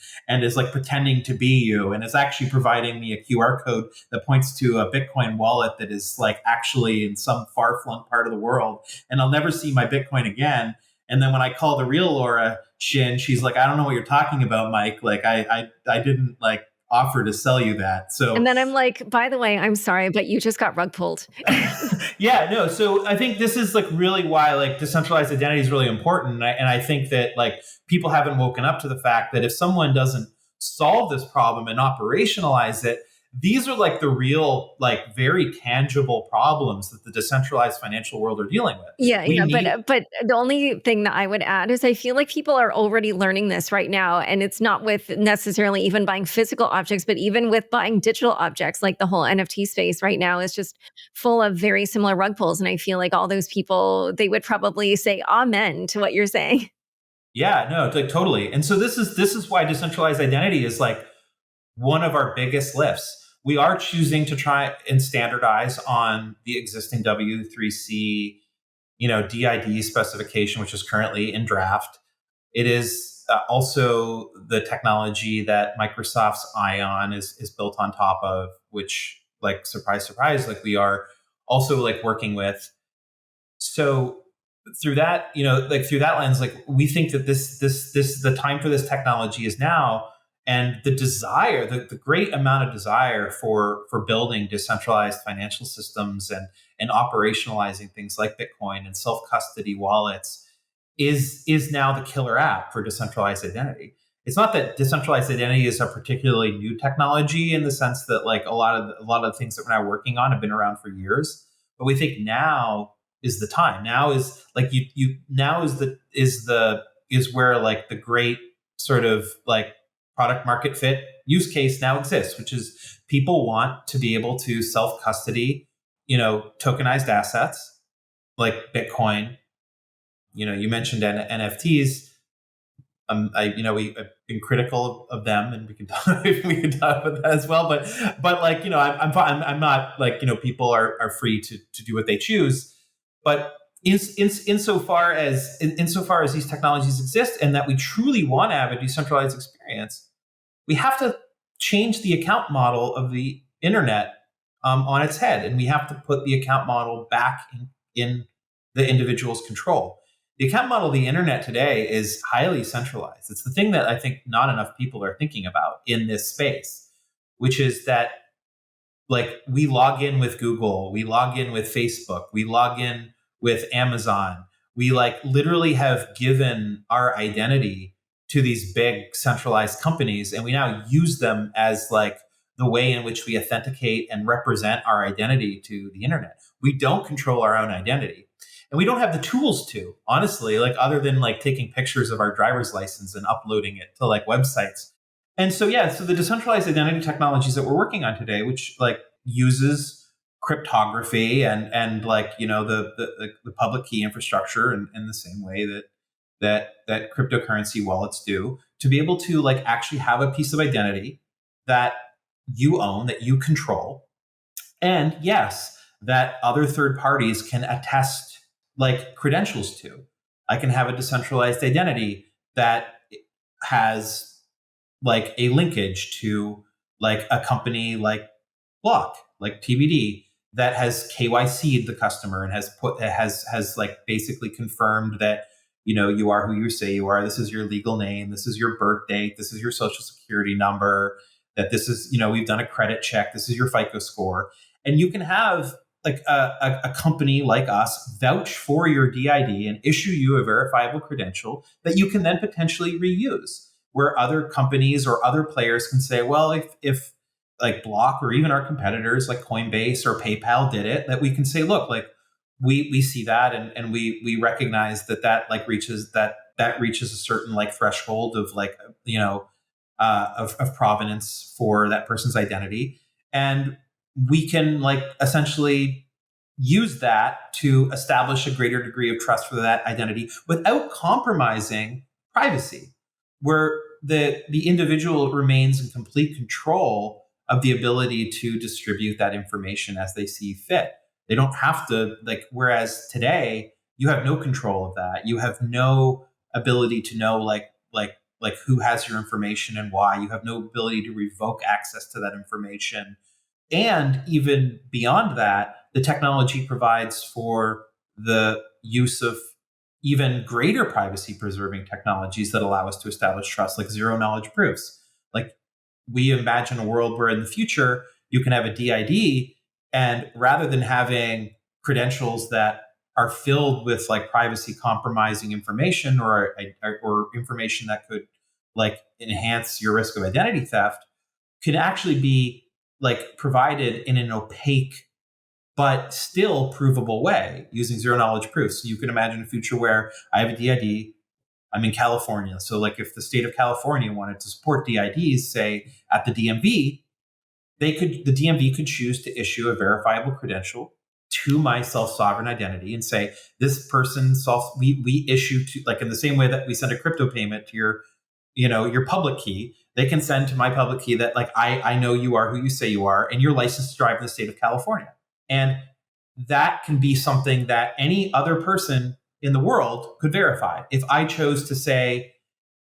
is pretending to be you, and is actually providing me a QR code that points to a Bitcoin wallet that is actually in some far-flung part of the world, and I'll never see my Bitcoin again. And then when I call the real Laura Shin, she's I don't know what you're talking about, Mike. I didn't offer to sell you that. So And then I'm like, by the way, I'm sorry, but you just got rug pulled. yeah, no. So I think this is like really why like decentralized identity is really important. And I think that like people haven't woken up to the fact that if someone doesn't solve this problem and operationalize it, these are like the real, like very tangible problems that the decentralized financial world are dealing with. Yeah, We yeah, need, but the only thing that I would add is I feel like people are already learning this right now, and it's not with necessarily even buying physical objects, but even with buying digital objects. Like the whole NFT space right now is just full of very similar rug pulls, and I feel like all those people they would probably say amen to what you're saying. yeah, no, like totally. And so this is why decentralized identity is like one of our biggest lifts. We are choosing to try and standardize on the existing W3C, DID specification, which is currently in draft. It is also the technology that Microsoft's Ion is built on top of, which, like, surprise, surprise, like we are also like working with. So through that, like through that lens, like we think that this the time for this technology is now, and the desire, the great amount of desire for building decentralized financial systems and operationalizing things like Bitcoin and self custody wallets is now the killer app for decentralized identity. It's not that decentralized identity is a particularly new technology in the sense that like a lot of the things that we're now working on have been around for years, but we think now is the time. Now is like you now is where like the great sort of like product market fit use case now exists, which is people want to be able to self custody, tokenized assets like Bitcoin. You mentioned NFTs. I've been critical of them, and we can talk, we can talk about that as well. But like, I'm not like, people are free to do what they choose. But insofar as these technologies exist, and that we truly want to have a decentralized experience, we have to change the account model of the internet on its head, and we have to put the account model back in the individual's control. The account model of the internet today is highly centralized. It's the thing that I think not enough people are thinking about in this space, which is that like we log in with Google, we log in with Facebook, we log in with Amazon. We like literally have given our identity to these big centralized companies, and we now use them as like the way in which we authenticate and represent our identity to the internet. We don't control our own identity. And we don't have the tools to, honestly, like other than like taking pictures of our driver's license and uploading it to like websites. And so, yeah, so the decentralized identity technologies that we're working on today, which like uses cryptography and like, the public key infrastructure in the same way that cryptocurrency wallets do, to be able to like actually have a piece of identity that you own, that you control. And yes, that other third parties can attest like credentials to. I can have a decentralized identity that has like a linkage to like a company like Block, like TBD, that has KYC'd the customer and has like basically confirmed that you are who you say you are. This is your legal name. This is your birth date. This is your social security number. That this is we've done a credit check. This is your FICO score, and you can have like a company like us vouch for your DID and issue you a verifiable credential that you can then potentially reuse, where other companies or other players can say, well, if like Block or even our competitors like Coinbase or PayPal did it, that we can say, look, like we see that and we recognize that like reaches a certain like threshold of like of provenance for that person's identity, and we can like essentially use that to establish a greater degree of trust for that identity without compromising privacy, where the individual remains in complete control of the ability to distribute that information as they see fit. They don't have to whereas today you have no control of that. You have no ability to know like who has your information and why. You have no ability to revoke access to that information. And even beyond that, the technology provides for the use of even greater privacy preserving technologies that allow us to establish trust, like zero knowledge proofs. Like we imagine a world where in the future you can have a DID, and rather than having credentials that are filled with like privacy compromising information or information that could like enhance your risk of identity theft, can actually be like provided in an opaque but still provable way using zero knowledge proof. So you can imagine a future where I have a DID, I'm in California. So like if the state of California wanted to support DIDs, say at the DMV, the DMV could choose to issue a verifiable credential to my self-sovereign identity and say, this person we issue to, like in the same way that we send a crypto payment to your public key, they can send to my public key that like, I know you are who you say you are, and you're licensed to drive in the state of California. And that can be something that any other person in the world could verify. If I chose to say,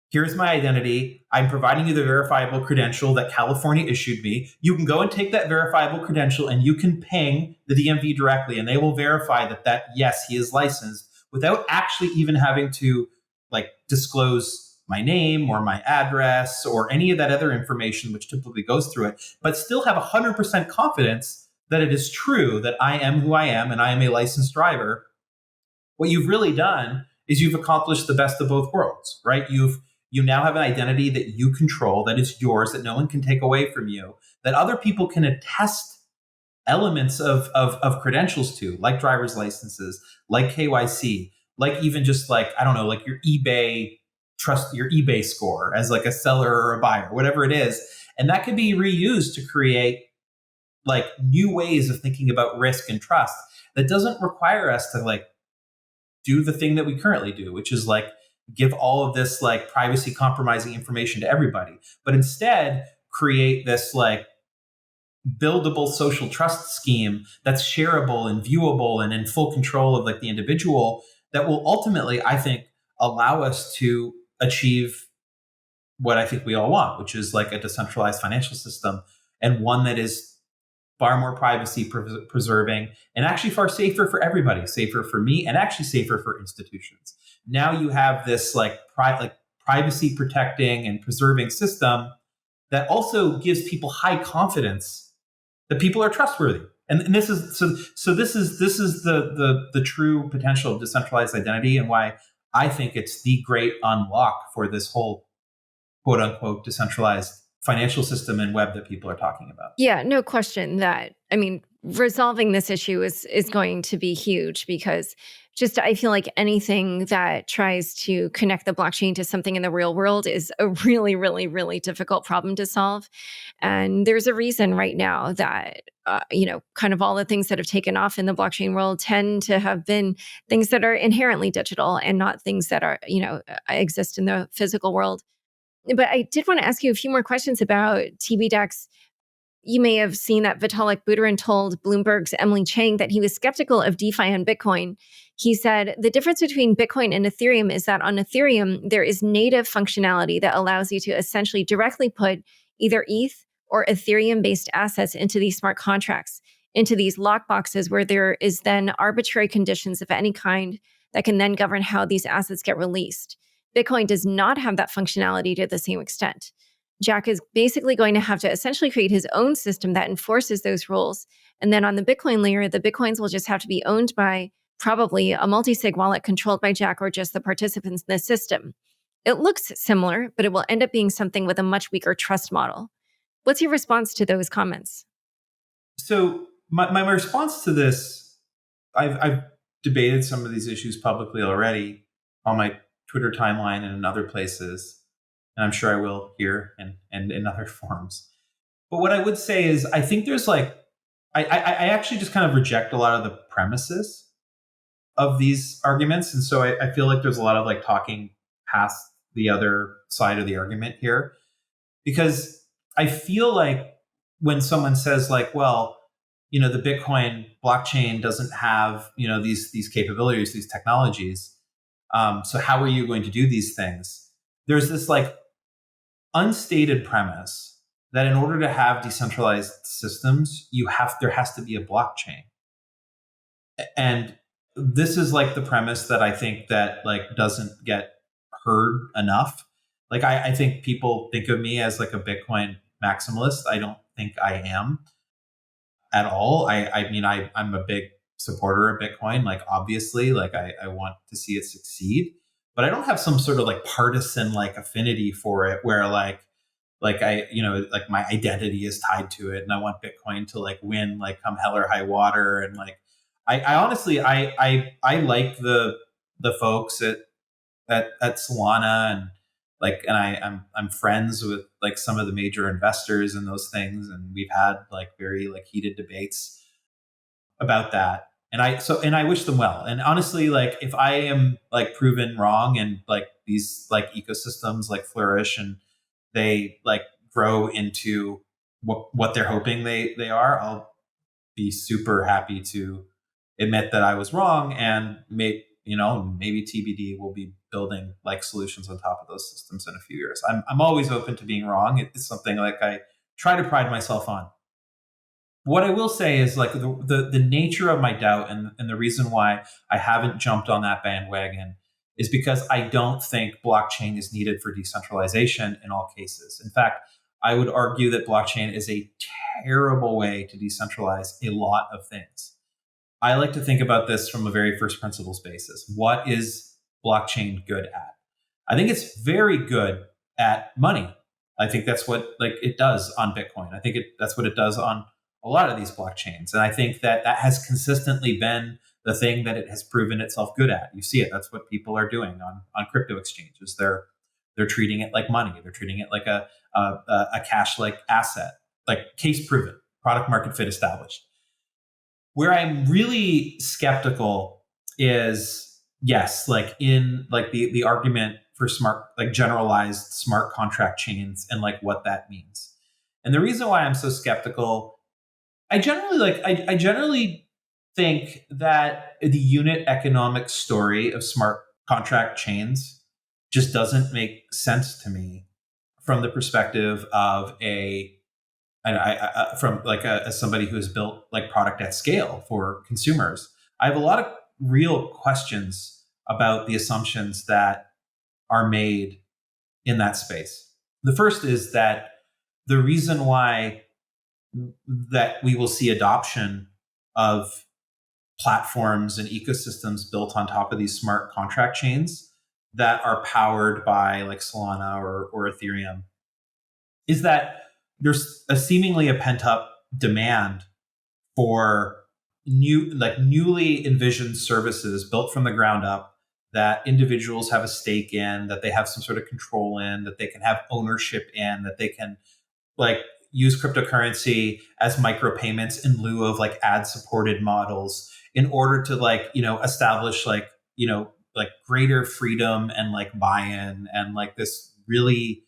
here's my identity, I'm providing you the verifiable credential that California issued me, you can go and take that verifiable credential and you can ping the DMV directly, and they will verify that yes, he is licensed, without actually even having to like disclose my name or my address or any of that other information which typically goes through it, but still have 100% confidence that it is true that I am who I am and I am a licensed driver. What you've really done is you've accomplished the best of both worlds, right? You now have an identity that you control, that is yours, that no one can take away from you, that other people can attest elements of credentials to, like driver's licenses, like KYC, like even just like, I don't know, like your eBay score as like a seller or a buyer, whatever it is. And that can be reused to create like new ways of thinking about risk and trust that doesn't require us to like do the thing that we currently do, which is like give all of this like privacy compromising information to everybody, but instead create this like buildable social trust scheme that's shareable and viewable and in full control of like the individual, that will ultimately, I think, allow us to achieve what I think we all want, which is like a decentralized financial system, and one that is far more privacy preserving and actually far safer for everybody, safer for me and actually safer for institutions. Now you have this like privacy protecting and preserving system that also gives people high confidence that people are trustworthy. And this is so this is the true potential of decentralized identity, and why I think it's the great unlock for this whole quote unquote decentralized financial system and web that people are talking about. Yeah, no question that, I mean, resolving this issue is going to be huge, because just I feel like anything that tries to connect the blockchain to something in the real world is a really, really, really difficult problem to solve. And there's a reason right now that, kind of all the things that have taken off in the blockchain world tend to have been things that are inherently digital and not things that are, exist in the physical world. But I did want to ask you a few more questions about tbDEX. You may have seen that Vitalik Buterin told Bloomberg's Emily Chang that he was skeptical of DeFi on Bitcoin. He said, the difference between Bitcoin and Ethereum is that on Ethereum, there is native functionality that allows you to essentially directly put either ETH or Ethereum-based assets into these smart contracts, into these lockboxes where there is then arbitrary conditions of any kind that can then govern how these assets get released. Bitcoin does not have that functionality to the same extent. Jack is basically going to have to essentially create his own system that enforces those rules. And then on the Bitcoin layer, the Bitcoins will just have to be owned by probably a multi-sig wallet controlled by Jack or just the participants in the system. It looks similar, but it will end up being something with a much weaker trust model. What's your response to those comments? So my response to this, I've debated some of these issues publicly already on my Twitter timeline and in other places, and I'm sure I will here and in other forums. But what I would say is, I think there's like, I actually just kind of reject a lot of the premises of these arguments. And so I feel like there's a lot of like talking past the other side of the argument here, because I feel like when someone says like, well, the Bitcoin blockchain doesn't have, these capabilities, these technologies. So how are you going to do these things? There's this like unstated premise that in order to have decentralized systems, there has to be a blockchain. And this is like the premise that I think that like doesn't get heard enough. Like I think people think of me as like a Bitcoin maximalist. I don't think I am at all. I mean, I'm a big supporter of Bitcoin. Like, obviously, like I want to see it succeed, but I don't have some sort of like partisan like affinity for it where like I, like my identity is tied to it and I want Bitcoin to like win, like come hell or high water. And like, I honestly, I like the folks at Solana and like, and I'm friends with like some of the major investors in those things. And we've had like very like heated debates about that. And I wish them well. And honestly, like if I am like proven wrong and like these like ecosystems like flourish and they like grow into what they're hoping they are, I'll be super happy to admit that I was wrong and maybe TBD will be building like solutions on top of those systems in a few years. I'm always open to being wrong. It's something like I try to pride myself on. What I will say is like the nature of my doubt and the reason why I haven't jumped on that bandwagon is because I don't think blockchain is needed for decentralization in all cases. In fact, I would argue that blockchain is a terrible way to decentralize a lot of things. I like to think about this from a very first principles basis. What is blockchain good at? I think it's very good at money. I think that's what like it does on Bitcoin. I think that's what it does on a lot of these blockchains. And I think that has consistently been the thing that it has proven itself good at. You see it. That's what people are doing on crypto exchanges. They're treating it like money. They're treating it like a cash like asset, like case proven, product market fit established. Where I'm really skeptical is yes, like in like the argument for smart, like generalized smart contract chains and like what that means. And the reason why I'm so skeptical, I generally think that the unit economic story of smart contract chains just doesn't make sense to me from the perspective of from like as somebody who has built like product at scale for consumers. I have a lot of real questions about the assumptions that are made in that space. The first is that the reason why that we will see adoption of platforms and ecosystems built on top of these smart contract chains that are powered by like Solana or Ethereum is that there's seemingly a pent up demand for newly envisioned services built from the ground up that individuals have a stake in, that they have some sort of control in, that they can have ownership in, that they can like use cryptocurrency as micropayments in lieu of like ad supported models in order to like, establish like, like greater freedom and like buy-in and like this really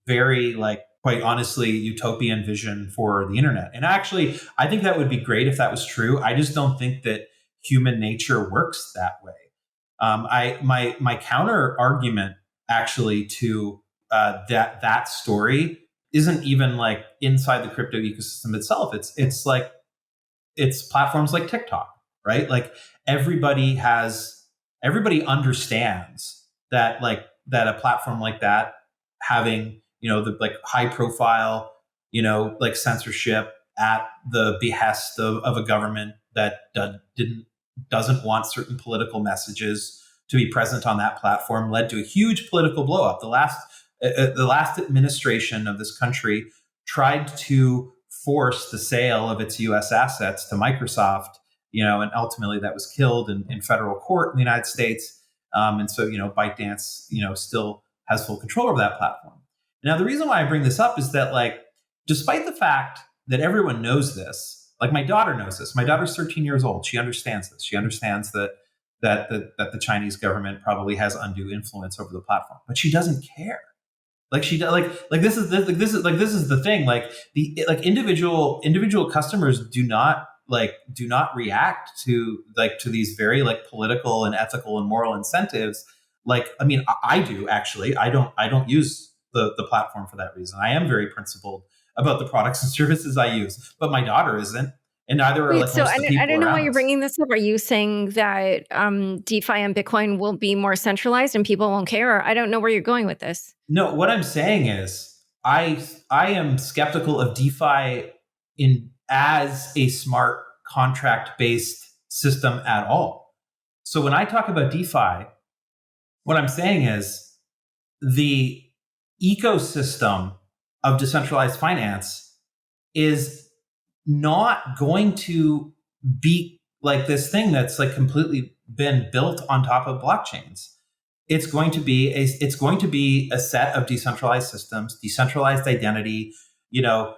very like quite honestly utopian vision for the internet. And actually, I think that would be great if that was true. I just don't think that human nature works that way. My counter argument actually to that story isn't even like inside the crypto ecosystem itself. It's platforms like TikTok, right? Like everybody understands that that a platform like that having the like high profile like censorship at the behest of a government that doesn't want certain political messages to be present on that platform led to a huge political blow up. The last administration of this country tried to force the sale of its U.S. assets to Microsoft, and ultimately that was killed in federal court in the United States. And so, ByteDance, still has full control over that platform. Now, the reason why I bring this up is that, like, despite the fact that everyone knows this, like my daughter knows this. My daughter's 13 years old. She understands this. She understands that the Chinese government probably has undue influence over the platform, but she doesn't care. Like she does, like this is the thing. Like the like individual customers do not react to these very like political and ethical and moral incentives. Like, I mean, I do actually. I don't use the platform for that reason. I am very principled about the products and services I use, but my daughter isn't, and neither are like So most of the people I don't know why around you're us. bringing this up. Are you saying that DeFi and Bitcoin will be more centralized and people won't care? Or I don't know where you're going with this. No, what I'm saying is I am skeptical of DeFi in as a smart contract based system at all. So when I talk about DeFi, what I'm saying is the ecosystem of decentralized finance is not going to be like this thing that's like completely been built on top of blockchains. It's going to be a set of decentralized systems, decentralized identity, you know,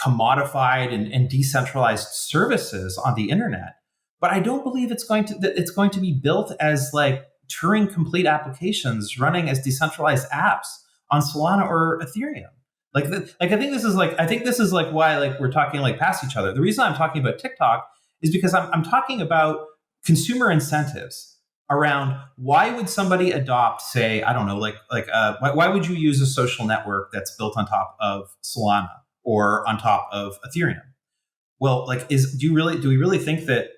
commodified and decentralized services on the internet. But I don't believe it's going to be built as like Turing complete applications running as decentralized apps on Solana or Ethereum. I think this is like why like we're talking like past each other. The reason I'm talking about TikTok is because I'm talking about consumer incentives around why would somebody adopt, say, I don't know, why would you use a social network that's built on top of Solana or on top of Ethereum? Well, like, do we really think that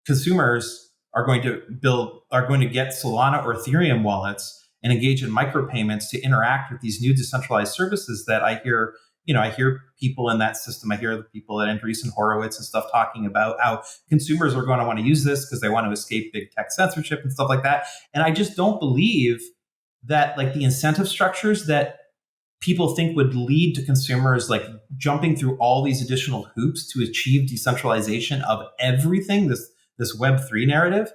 consumers are going to get Solana or Ethereum wallets and engage in micropayments to interact with these new decentralized services that I hear, I hear people in that system. I hear the people at Andreessen Horowitz and stuff talking about how consumers are going to want to use this because they want to escape big tech censorship and stuff like that. And I just don't believe that like the incentive structures that people think would lead to consumers like jumping through all these additional hoops to achieve decentralization of everything, this Web3 narrative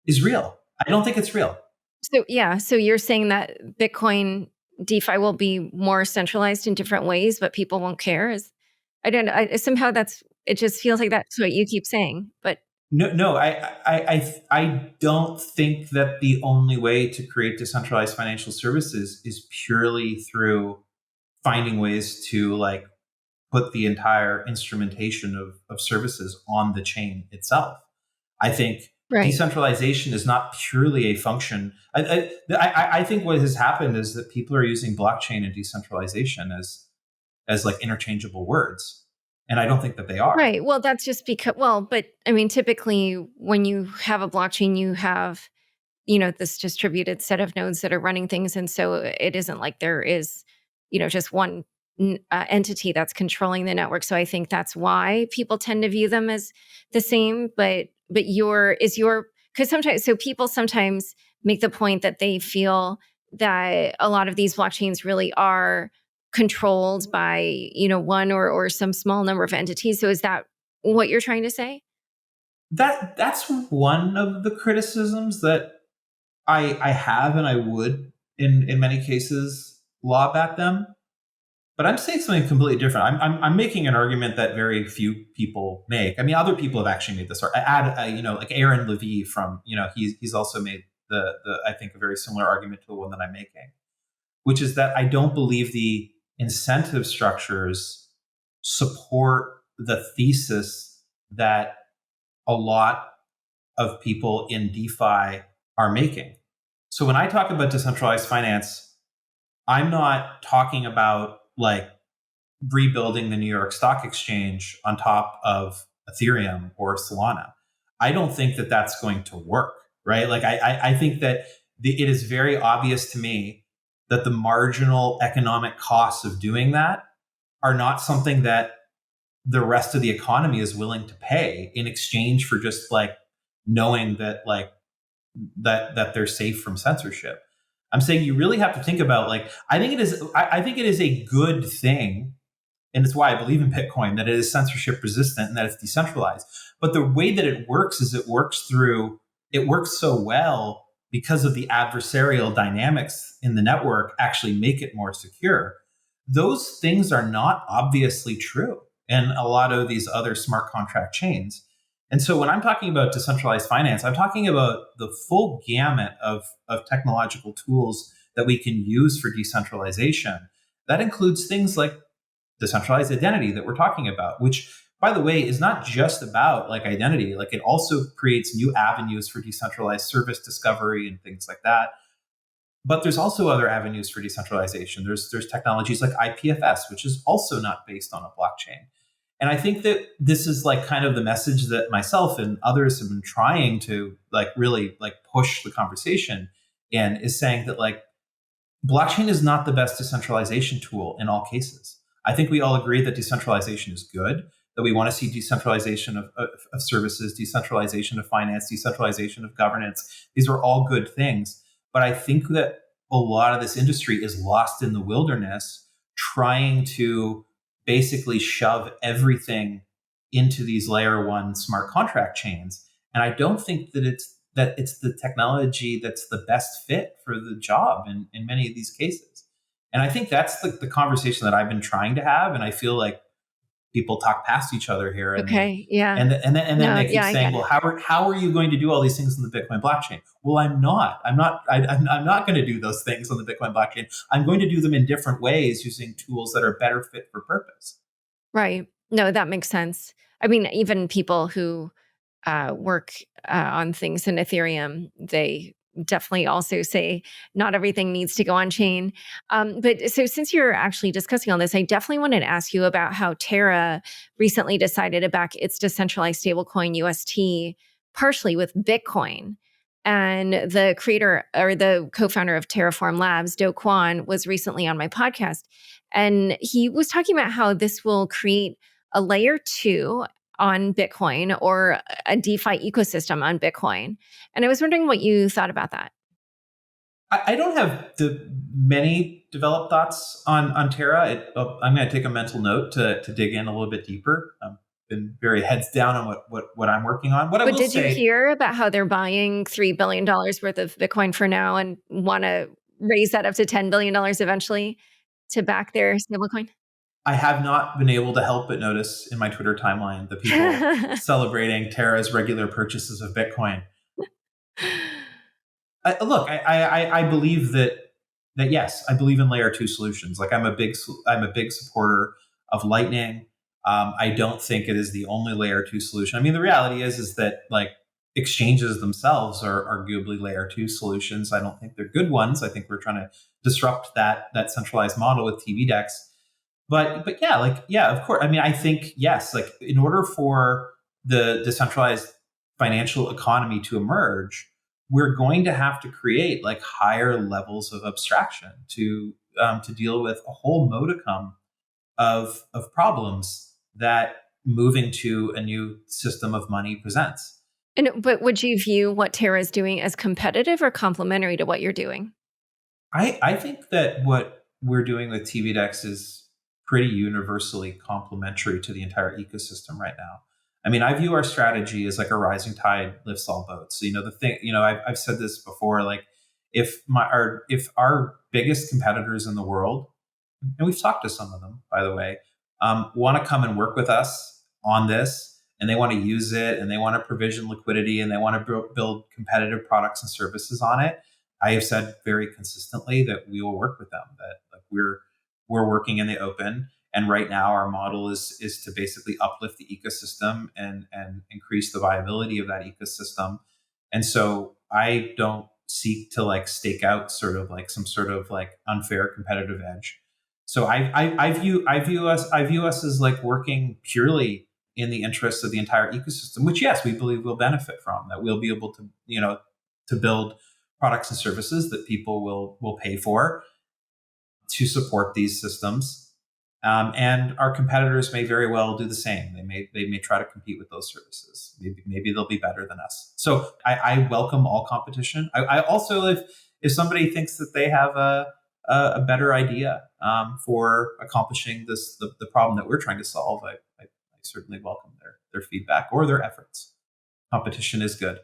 is real. I don't think it's real. So yeah, so you're saying that Bitcoin DeFi will be more centralized in different ways, but people won't care. I don't know. Somehow it just feels like that's what you keep saying. But No, I don't think that the only way to create decentralized financial services is purely through finding ways to like put the entire instrumentation of services on the chain itself. I think right. Decentralization is not purely a function. I think what has happened is that people are using blockchain and decentralization as like interchangeable words, and I don't think that they are. Right. Well, that's just because. Well, but I mean, typically when you have a blockchain, you have this distributed set of nodes that are running things, and so it isn't like there is just one entity that's controlling the network. So I think that's why people tend to view them as the same. But because people sometimes make the point that they feel that a lot of these blockchains really are controlled by one or some small number of entities. So is that what you're trying to say? That's one of the criticisms that I have, and I would in many cases lob at them. But I'm saying something completely different. I'm making an argument that very few people make. I mean, other people have actually made this. Or like Aaron Levy from he's also made the I think a very similar argument to the one that I'm making, which is that I don't believe the incentive structures support the thesis that a lot of people in DeFi are making. So when I talk about decentralized finance, I'm not talking about like rebuilding the New York Stock Exchange on top of Ethereum or Solana. I don't think that that's going to work, right? Like I think that it is very obvious to me that the marginal economic costs of doing that are not something that the rest of the economy is willing to pay in exchange for just like knowing that like that they're safe from censorship. I'm saying you really have to think about like I think it is a good thing, and it's why I believe in Bitcoin, that it is censorship resistant and that it's decentralized. But the way that it works is it works so well because of the adversarial dynamics in the network actually make it more secure. Those things are not obviously true in a lot of these other smart contract chains. And so when I'm talking about decentralized finance, I'm talking about the full gamut of technological tools that we can use for decentralization. That includes things like decentralized identity that we're talking about, which, by the way, is not just about like identity. Like it also creates new avenues for decentralized service discovery and things like that. But there's also other avenues for decentralization. There's technologies like IPFS, which is also not based on a blockchain. And I think that this is like kind of the message that myself and others have been trying to like really like push the conversation in, is saying that like blockchain is not the best decentralization tool in all cases. I think we all agree that decentralization is good, that we want to see decentralization of services, decentralization of finance, decentralization of governance. These are all good things. But I think that a lot of this industry is lost in the wilderness trying to basically shove everything into these layer one smart contract chains. And I don't think that it's the technology that's the best fit for the job in many of these cases. And I think that's the conversation that I've been trying to have. And I feel like people talk past each other here, and Okay. Yeah. and then No, they keep yeah, I saying, get well, it. how are you going to do all these things in the Bitcoin blockchain? Well, I'm not going to do those things on the Bitcoin blockchain. I'm going to do them in different ways using tools that are better fit for purpose. Right. No, that makes sense. I mean, even people who work on things in Ethereum, they definitely also say not everything needs to go on chain. But so since you're actually discussing all this, I definitely wanted to ask you about how Terra recently decided to back its decentralized stablecoin UST partially with Bitcoin. And the creator or the co-founder of Terraform Labs, Do Kwon, was recently on my podcast. And he was talking about how this will create a layer two on Bitcoin or a DeFi ecosystem on Bitcoin. And I was wondering what you thought about that. I don't have the many developed thoughts on Terra. I'm going to take a mental note to dig in a little bit deeper. I've been very heads down on what I'm working on. What I But will did you say, hear about how they're buying $3 billion worth of Bitcoin for now and want to raise that up to $10 billion eventually to back their stablecoin? I have not been able to help but notice in my Twitter timeline the people celebrating Terra's regular purchases of Bitcoin. Look, I believe that yes, I believe in layer two solutions. Like I'm a big supporter of Lightning. I don't think it is the only layer two solution. I mean, the reality is that like exchanges themselves are arguably layer two solutions. I don't think they're good ones. I think we're trying to disrupt that centralized model with tbDEX. But yeah, like yeah, of course. I mean, I think yes, like in order for the decentralized financial economy to emerge, we're going to have to create like higher levels of abstraction to deal with a whole modicum of problems that moving to a new system of money presents. But would you view what Terra is doing as competitive or complementary to what you're doing? I think that what we're doing with tbDEX is pretty universally complementary to the entire ecosystem right now. I mean, I view our strategy as like a rising tide lifts all boats. So, the thing, I've said this before, like if our biggest competitors in the world, and we've talked to some of them, by the way, want to come and work with us on this, and they want to use it, and they want to provision liquidity, and they want to build competitive products and services on it. I have said very consistently that we will work with them. That like we're working in the open, and right now our model is to basically uplift the ecosystem and increase the viability of that ecosystem. And so I don't seek to like stake out sort of like some sort of like unfair competitive edge. So I view us as like working purely in the interests of the entire ecosystem, which yes, we believe we'll benefit from. That we'll be able to to build products and services that people will pay for to support these systems. And our competitors may very well do the same. They may try to compete with those services. Maybe they'll be better than us. So I welcome all competition. I also if somebody thinks that they have a better idea for accomplishing the problem that we're trying to solve, I certainly welcome their feedback or their efforts. Competition is good.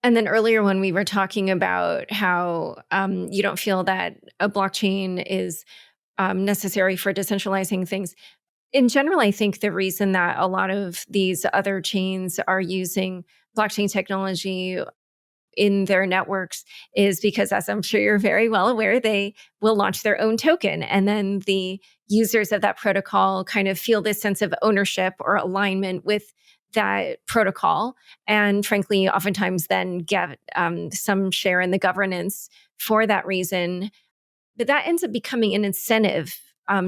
And then earlier, when we were talking about how you don't feel that a blockchain is necessary for decentralizing things, in general, I think the reason that a lot of these other chains are using blockchain technology in their networks is because, as I'm sure you're very well aware, they will launch their own token. And then the users of that protocol kind of feel this sense of ownership or alignment with that protocol. And frankly, oftentimes then get some share in the governance for that reason. But that ends up becoming an incentive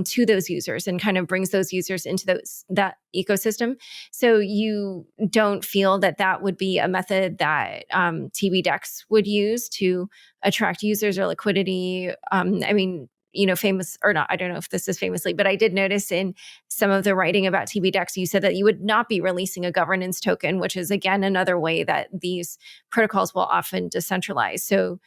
to those users and kind of brings those users into that ecosystem. So you don't feel that would be a method that tbDEX would use to attract users or liquidity. I mean, famous or not, I don't know if this is famously, but I did notice in some of the writing about tbDEX, you said that you would not be releasing a governance token, which is again another way that these protocols will often decentralize. So,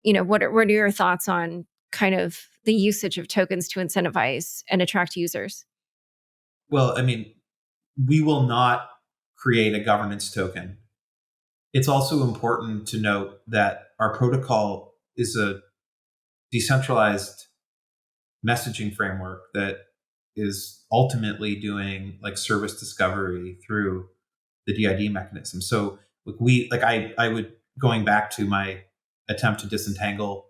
what are your thoughts on kind of the usage of tokens to incentivize and attract users? Well, I mean, we will not create a governance token. It's also important to note that our protocol is a decentralized messaging framework that is ultimately doing like service discovery through the DID mechanism. So I would, going back to my attempt to disentangle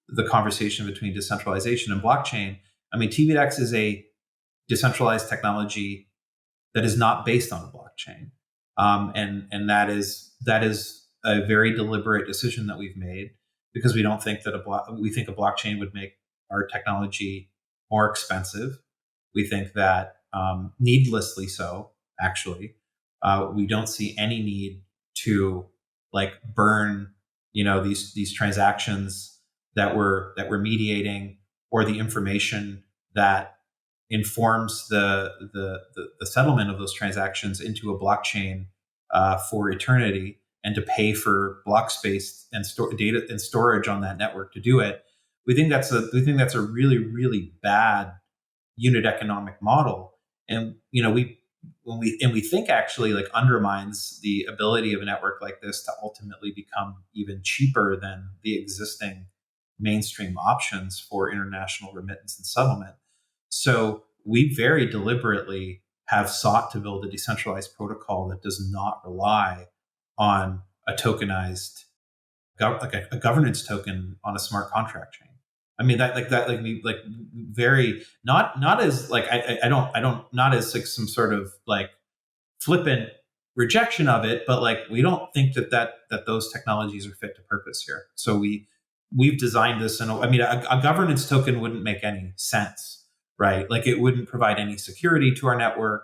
the conversation between decentralization and blockchain. I mean, tbDEX is a decentralized technology that is not based on a blockchain, and that is a very deliberate decision that we've made because we don't think that we think a blockchain would make our technology more expensive. We think that needlessly so. Actually, we don't see any need to like burn, these transactions that we're mediating, or the information that informs the settlement of those transactions into a blockchain for eternity, and to pay for block space and data and storage on that network to do it. We think that's a really, really bad unit economic model, and we think actually like undermines the ability of a network like this to ultimately become even cheaper than the existing mainstream options for international remittance and settlement. So we very deliberately have sought to build a decentralized protocol that does not rely on a tokenized, like a governance token on a smart contract chain. I mean like very not as like I don't not as like some sort of like flippant rejection of it, but like we don't think that those technologies are fit to purpose here. So we've designed this, and I mean a governance token wouldn't make any sense, right? Like it wouldn't provide any security to our network.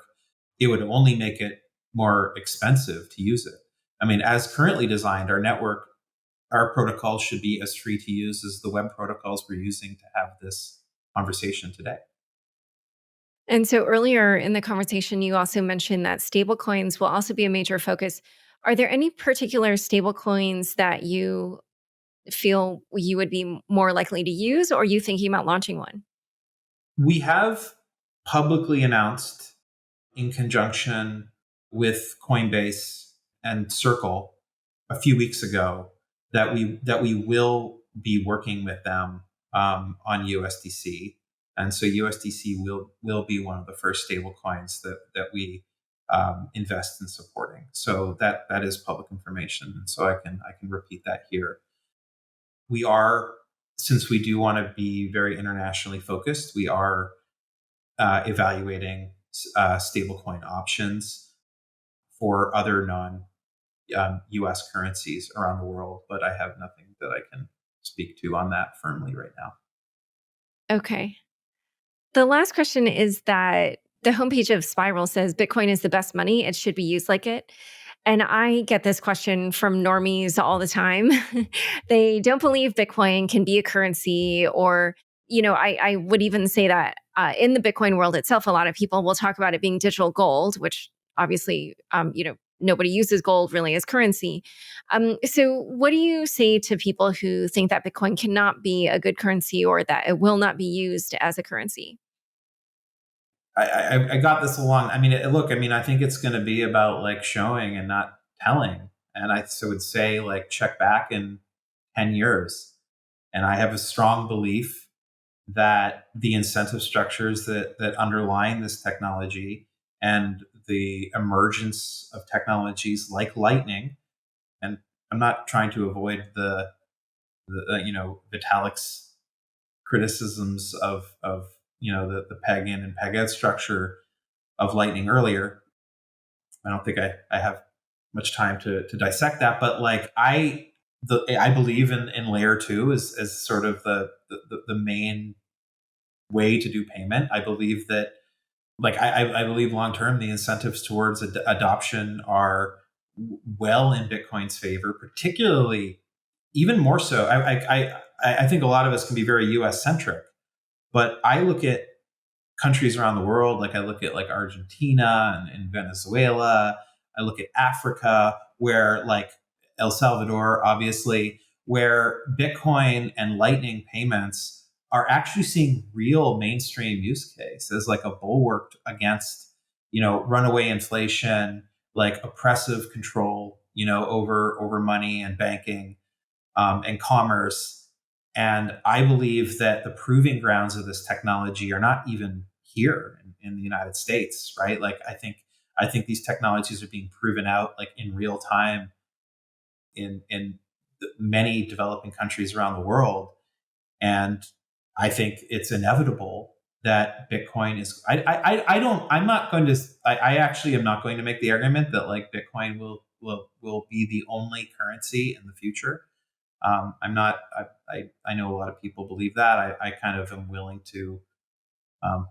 It would only make it more expensive to use it. I mean, as currently designed, our protocol should be as free to use as the web protocols we're using to have this conversation today. And so earlier in the conversation, you also mentioned that stablecoins will also be a major focus. Are there any particular stablecoins that you feel you would be more likely to use, or are you thinking about launching one? We have publicly announced, in conjunction with Coinbase and Circle a few weeks ago, that we will be working with them on USDC, and so USDC will be one of the first stable coins that we invest in supporting. So that is public information, and so I can repeat that here. We are, since we do want to be very internationally focused, we are evaluating stablecoin options for other non US currencies around the world, but I have nothing that I can speak to on that firmly right now. Okay. The last question is that the homepage of Spiral says Bitcoin is the best money. It should be used like it. And I get this question from normies all the time. They don't believe Bitcoin can be a currency, or, I would even say that in the Bitcoin world itself, a lot of people will talk about it being digital gold, which obviously, nobody uses gold really as currency. So, what do you say to people who think that Bitcoin cannot be a good currency, or that it will not be used as a currency? I got this along. I mean, look, I mean, I think it's going to be about like showing and not telling. And would say like check back in 10 years. And I have a strong belief that the incentive structures that underline this technology, and the emergence of technologies like Lightning, and I'm not trying to avoid the Vitalik's criticisms of the peg in and peg out structure of Lightning earlier. I don't think I have much time to dissect that, but like I believe in layer two as sort of the main way to do payment. I believe that, like, I believe long term, the incentives towards adoption are well in Bitcoin's favor, particularly even more so. I think a lot of us can be very US centric, but I look at countries around the world, like I look at like Argentina and Venezuela, I look at Africa, where like El Salvador, obviously, where Bitcoin and Lightning payments are actually seeing real mainstream use case as like a bulwark against, runaway inflation, like oppressive control, over money and banking, and commerce. And I believe that the proving grounds of this technology are not even here in the United States, right? Like I think these technologies are being proven out like in real time in many developing countries around the world. And I think it's inevitable that Bitcoin is. I don't. I'm not going to. I actually am not going to make the argument that like Bitcoin will be the only currency in the future. I'm not. I know a lot of people believe that. I kind of am willing to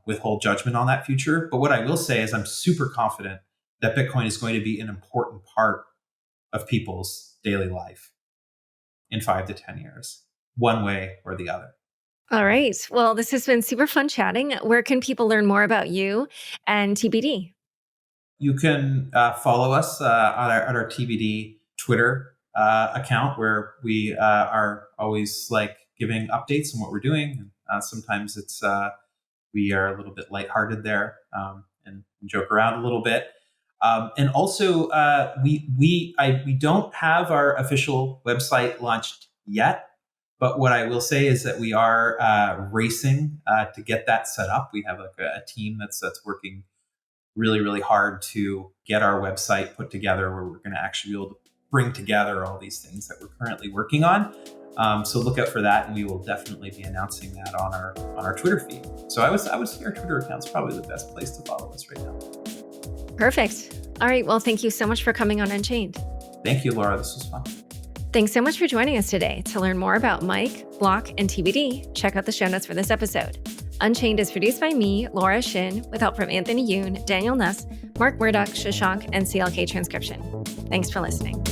withhold judgment on that future. But what I will say is I'm super confident that Bitcoin is going to be an important part of people's daily life in 5 to 10 years, one way or the other. All right. Well, this has been super fun chatting. Where can people learn more about you and TBD? You can follow us on our TBD Twitter account, where we are always like giving updates on what we're doing. Sometimes it's we are a little bit lighthearted there, and joke around a little bit. And also, we don't have our official website launched yet. But what I will say is that we are racing to get that set up. We have like a team that's working really, really hard to get our website put together, where we're going to actually be able to bring together all these things that we're currently working on. So look out for that, and we will definitely be announcing that on our Twitter feed. So I would say our Twitter account's probably the best place to follow us right now. Perfect. All right. Well, thank you so much for coming on Unchained. Thank you, Laura. This was fun. Thanks so much for joining us today. To learn more about Mike, Block, and TBD, check out the show notes for this episode. Unchained is produced by me, Laura Shin, with help from Anthony Yoon, Daniel Nuss, Mark Murdoch, Shashank, and CLK Transcription. Thanks for listening.